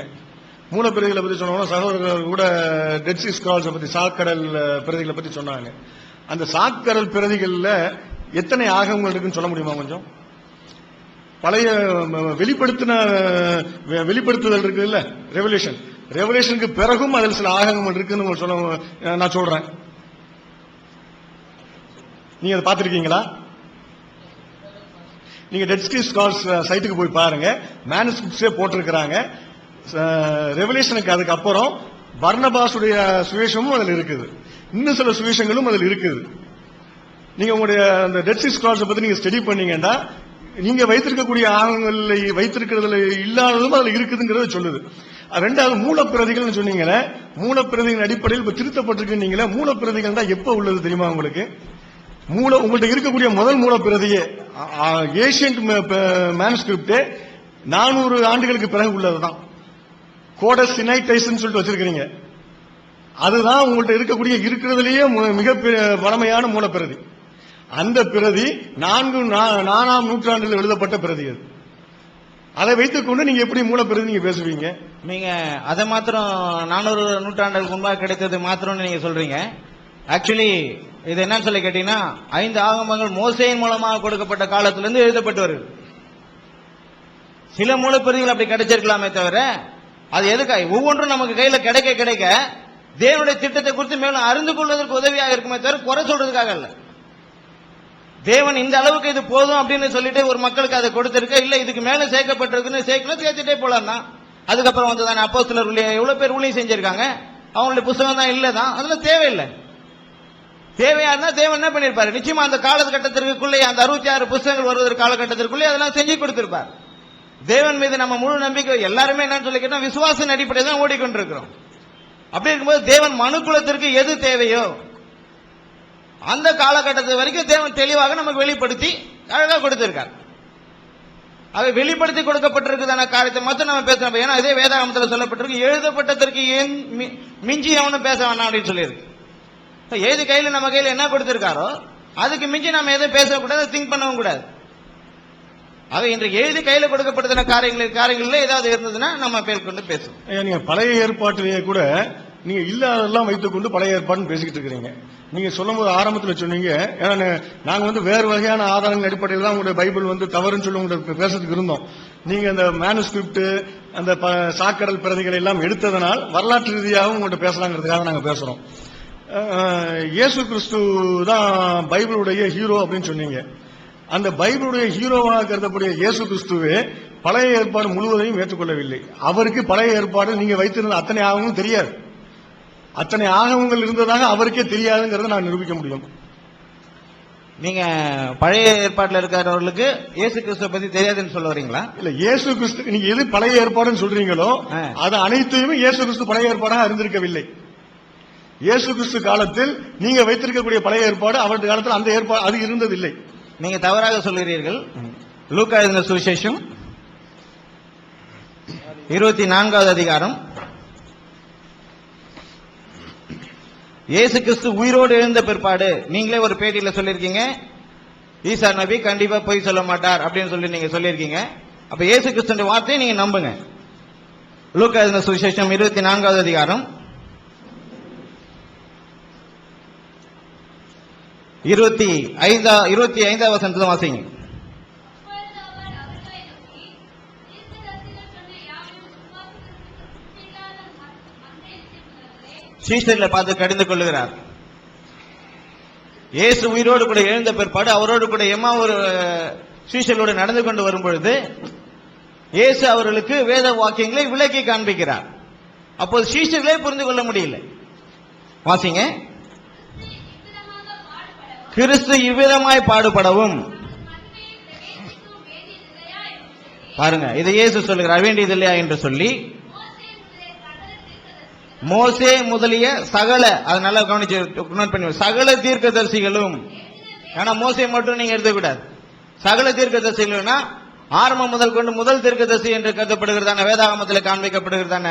மூல பிரதிகளை பத்தி சொன்னோம்னா, சகோதரர்கள் கூட டெட் சி ஸ்க்ரால்ஸ் பத்தி, சாக்கடல் பிரதிகளை பத்தி சொன்னாங்க. அந்த சாக்கடல் பிரதிகள்ல எத்தனை ஆகமங்கள் இருக்குன்னு சொல்ல முடியுமா கொஞ்சம்? பழைய வெளிப்படுத்துதல் இருக்கு இல்ல, ரெவல்யூஷனுக்கு பிறகும் அதில் சில ஆகமங்கள் இருக்குன்னு சொல்ல நான் சொல்றேன். நீங்க அதை பார்த்திருக்கீங்களா? நீங்க டெட் சி ஸ்க்ரால்ஸ் சைட்டுக்கு போய் பாருங்க, மேனுஸ்கிரிப்ட்ஸே போட்டிருக்கிறாங்க. ரெவல்யூஷனுக்கு அதுக்கப்புறம் பர்னபாசுடைய சுவிசேஷமும் அதில் இருக்குது, இன்னும் சில சுவிசேஷங்களும் அதில் இருக்குது. நீங்க உங்களுடைய அந்த டெட் சி ஸ்க்ரால்ஸ் பத்தி நீங்க ஸ்டடி பண்ணீங்கன்னா, நீங்க வைத்திருக்கக்கூடிய ஆகங்களை வைத்திருக்கிறதுல இல்லாததும் அதுல இருக்குதுங்கிறத சொல்லுது. ரெண்டாவது மூலப்பிரதிகள் சொன்னீங்களே, மூலப்பிரதிகளின் அடிப்படையில் இப்ப திருத்தப்பட்டிருக்கு. மூலப்பிரதிகள் தான் எப்ப உள்ளது தெரியுமா உங்களுக்கு? உங்கள்கிட்ட இருக்கக்கூடிய முதல் மூலப்பிரதியே ஏசியன்ட் மேனுஸ்கிரிப்ட் 400 ஆண்டுகளுக்கு பிறகு உள்ளதுதான். கோடஸ் சினைடைஸ்ன்னு சொல்லிட்டு வச்சிருக்கீங்க. அதுதான் உங்கள்கிட்ட இருக்கிறதுலேயே மிக பழமையான மூலப்பிரதி. அந்த பிரதி 4ஆம் நூற்றாண்டில் எழுதப்பட்ட பிரதி. அது அதை வைத்துக் கொண்டு நீங்க எப்படி மூலப்பிரதி நீங்க பேசுவீங்க? நீங்க அதை மாத்திரம் 400 நூற்றாண்டுகளுக்கு முன்பாக கிடைத்தது மாத்திரம் நீங்க சொல்றீங்க. ஆக்சுவலி இது என்னன்னு சொல்லி கேட்டீங்கன்னா, 5 ஆகமங்கள் மோசேயின் மூலமாக கொடுக்கப்பட்ட காலத்திலிருந்து எழுதப்பட்டு வருது. சில மூலப்பிரதிகள் அப்படி கிடைச்சிருக்கலாமே தவிர, அது எதுக்காக ஒவ்வொன்றும் நமக்கு கையில கிடைக்க கிடைக்க தேவனுடைய திட்டத்தை குறித்து மேலும் அறிந்து கொள்வதற்கு உதவியாக இருக்குமே தவிர குறை சொல்றதுக்காக இல்ல. தேவன் இந்த அளவுக்கு இது போதும் அப்படின்னு சொல்லிட்டு ஒரு மக்களுக்கு அதை கொடுத்திருக்க, இல்ல இதுக்கு மேல சேர்க்கப்பட்டிருக்குன்னு சேர்த்துட்டே போலாம் தான். அதுக்கப்புறம் வந்துதானே அப்போஸ்தலர் எவ்வளவு பேர் ஊழியம் செஞ்சிருக்காங்க, அவங்களுடைய புத்தகம் தான் இல்லதான், அதுல தேவையில்லை. தேவையா இருந்தா தேவன் என்ன பண்ணிருப்பாரு, நிச்சயமா அந்த காலகட்டத்திற்குள்ளே அந்த 66 புத்தகங்கள் வருவதற்கு காலகட்டத்திற்குள்ளே அதெல்லாம் செஞ்சு கொடுத்திருப்பார். தேவன் மீது நம்ம முழு நம்பிக்கை எல்லாருமே என்னன்னு சொல்லி கேட்டா விசுவாச அடிப்படையில் தான் ஓடிக்கொண்டிருக்கிறோம். அப்படி இருக்கும்போது தேவன் மனுக்குலத்திற்கு எது தேவையோ அந்த காலகட்டத்து வரைக்கும் தேவன் தெளிவாக நமக்கு வெளிப்படுத்தி அழகா கொடுத்திருக்கார். அவை வெளிப்படுத்தி கொடுக்கப்பட்டிருக்குதான காரியத்தை மட்டும் நம்ம பேசணும். ஏன்னா இதே வேதாகமத்தில் சொல்லப்பட்டிருக்கு, எழுதப்பட்டதற்கு ஏன் மிஞ்சி அவனும் பேச வேணாம் அப்படின்னு சொல்லியிருக்கு. ஏது கையில நம்ம கையில என்ன கொடுத்திருக்காரோ அதுக்கு மிஞ்சி நம்ம எதுவும் பேசக்கூடாது, திங்க் பண்ணவும் கூடாது. அவை இன்றைக்கு எழுதி கையில கொடுக்கப்பட்டதான காரியங்கள்ல ஏதாவது இருந்ததுன்னா நம்ம பேர் கொண்டு பேசுவோம். நீங்க பழைய ஏற்பாட்டிலேயே கூட நீங்க இல்லாதெல்லாம் வைத்துக் கொண்டு பழைய ஏற்பாடுன்னு பேசிக்கிட்டு இருக்கிறீங்க. நீங்க சொல்லும் போது ஆரம்பத்தில் சொன்னீங்க, ஏன்னா நாங்க வேறு வகையான ஆதாரங்கள் அடிப்படையில் தான் உங்களுடைய பைபிள் தவறுன்னு சொல்லி உங்கள்கிட்ட பேசுறதுக்கு இருந்தோம். நீங்க அந்த மேனுஸ்கிரிப்ட் அந்த சாக்கடல் பிரதிகளை எல்லாம் எடுத்ததனால் வரலாற்று ரீதியாகவும் உங்கள்கிட்ட பேசலாங்கிறதுக்காக நாங்க பேசுறோம். இயேசு கிறிஸ்து தான் பைபிளுடைய ஹீரோ அப்படின்னு சொன்னீங்க. அந்த பைபிளுடைய ஹீரோவாக கருதக்கூடிய இயேசு கிறிஸ்துவே பழைய ஏற்பாடு முழுவதையும் ஏற்றுக்கொள்ளவில்லை. அவருக்கு பழைய ஏற்பாடு நீங்க வைத்திருந்த அத்தனை ஆகமும் தெரியாது. அத்தனை ஆகமங்கள் இருந்ததாக அவருக்கே தெரியாதுங்கிறத நான் நிரூபிக்க முடியும். நீங்க பழைய ஏற்பாட்டில் இருக்கிறவர்களுக்கு இயேசு கிறிஸ்துவ பத்தி தெரியாதுன்னு சொல்ல வரீங்களா? இல்ல, இயேசு கிறிஸ்து நீங்க எது பழைய ஏற்பாடுன்னு சொல்றீங்களோ அது அனைத்தையுமே இயேசு கிறிஸ்து பழைய ஏற்பாடாக அறிந்திருக்கவில்லை. இயேசு கிறிஸ்து காலத்தில் நீங்க வைத்திருக்கக்கூடிய பழைய ஏற்பாடு அவருடைய காலத்தில் அந்த ஏற்பாடு அது இருந்ததில்லை. நீங்க தவறாக சொல்கிறீர்கள். லூக்கா எழுதின சுவிசேஷம் 24வது அதிகாரம். இயேசு கிறிஸ்து உயிரோடு எழுந்த பிற்பாடு நீங்களே ஒரு பேட்டியில சொல்லிருக்கீங்க ஈசா நபி கண்டிப்பா பொய் சொல்ல மாட்டார் அப்படின்னு சொல்லி நீங்க சொல்லிருக்கீங்க. அப்ப இயேசு கிறிஸ்துவின் வார்த்தையை நீங்க நம்புங்க. லூக்கா எழுதின சுவிசேஷம் 24வது அதிகாரம் 25வது வசனத்தை வாசிங்க. சீஷர்களை பார்த்து கடிந்து கொள்ளுகிறார். இயேசு உயிரோடு கூட எழுந்த பிற்பாடு அவரோடு கூட எம்மா ஒரு சீஷர்களோடு நடந்து கொண்டு வரும் பொழுது இயேசு அவர்களுக்கு வேத வாக்கியங்களை விளக்கி காண்பிக்கிறார். அப்போது சீஷர்களே புரிந்து கொள்ள முடியல. வாசிங்க. கிறிஸ்து இவ்விதமாய் பாடுபடவும், பாருங்க இதை இயேசு சொல்லுகிறார், வேண்டியது இல்லையா என்று சொல்லி மோசே முதலிய சகல, அதை நல்லா கவனிச்சு நோட் பண்ணி, சகல தீர்க்கதரிசிகளும், ஆனா மோசே மட்டும் நீங்க எடுத்துக்கூடாது. சகல தீர்க்கதரிசிகள்னா ஆரம்பம் முதல் கொண்டு முதல் தீர்க்கதரிசி என்று கருதப்படுகிறதான வேதாகமத்தில் காண்பிக்கப்படுகிறதான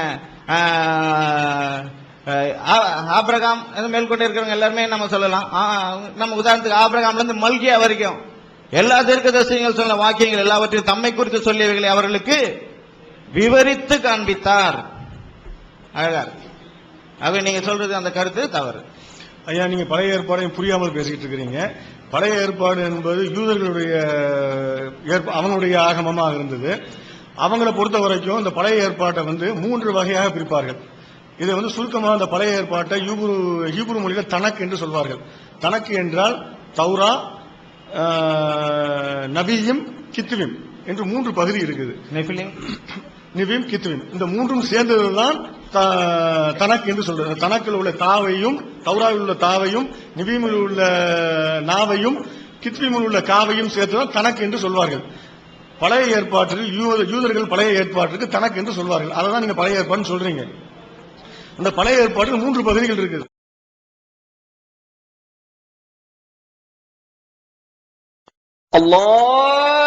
ஆபிரகாம் மேற்கொண்டு இருக்கிறவங்க எல்லாருமே நம்ம சொல்லலாம். நம்ம உதாரணத்துக்கு ஆபிரகாம்ல இருந்து மல்கியா வரைக்கும் எல்லா தீர்க்கதரிசிகள் சொன்ன வாக்கியங்கள் எல்லாவற்றையும் தம்மை குறித்து சொல்லியவைகளை அவர்களுக்கு விவரித்து காண்பித்தார். அழகா இருக்கு. ஆக நீங்க சொல்றது அந்த கருத்து தவறு. ஐயா, நீங்க பழைய ஏற்பாடையும் புரியாமல் பேசிட்டு இருக்கிறீங்க. பழைய ஏற்பாடு என்பது யூதர்களுடைய அவனுடைய ஆகமமாக இருந்தது. அவங்களை பொறுத்த வரைக்கும் இந்த பழைய ஏற்பாட்டை 3 வகையாக பிரிப்பார்கள். இதை சுருக்கமாக அந்த பழைய ஏற்பாட்டை ஹீப்ரு மொழியில தனக் என்று சொல்வார்கள். தனக்கு என்றால் தௌரா, நபியும், கித்துவிம் என்று 3 பகுதி இருக்குது. நிபிம், கித்துவிம், இந்த 3ம் சேர்ந்ததுதான் தனக் என்று சொல்றது. தனக்கில் உள்ள தாவையும், தௌராவில் உள்ள தாவையும், நிபீமில் உள்ள நாவையும், கித்வீமில் உள்ள காவையும் சேர்த்துதான் தனக் என்று சொல்வார்கள். பழைய ஏற்பாட்டில் யூதர்கள் பழைய ஏற்பாட்டுக்கு தனக் என்று சொல்வார்கள். அதை தான் நீங்க பழைய ஏற்பாடுன்னு சொல்றீங்க. அந்த பழைய ஏற்பாட்டில் 3 பகுதிகள் இருக்குது. Allah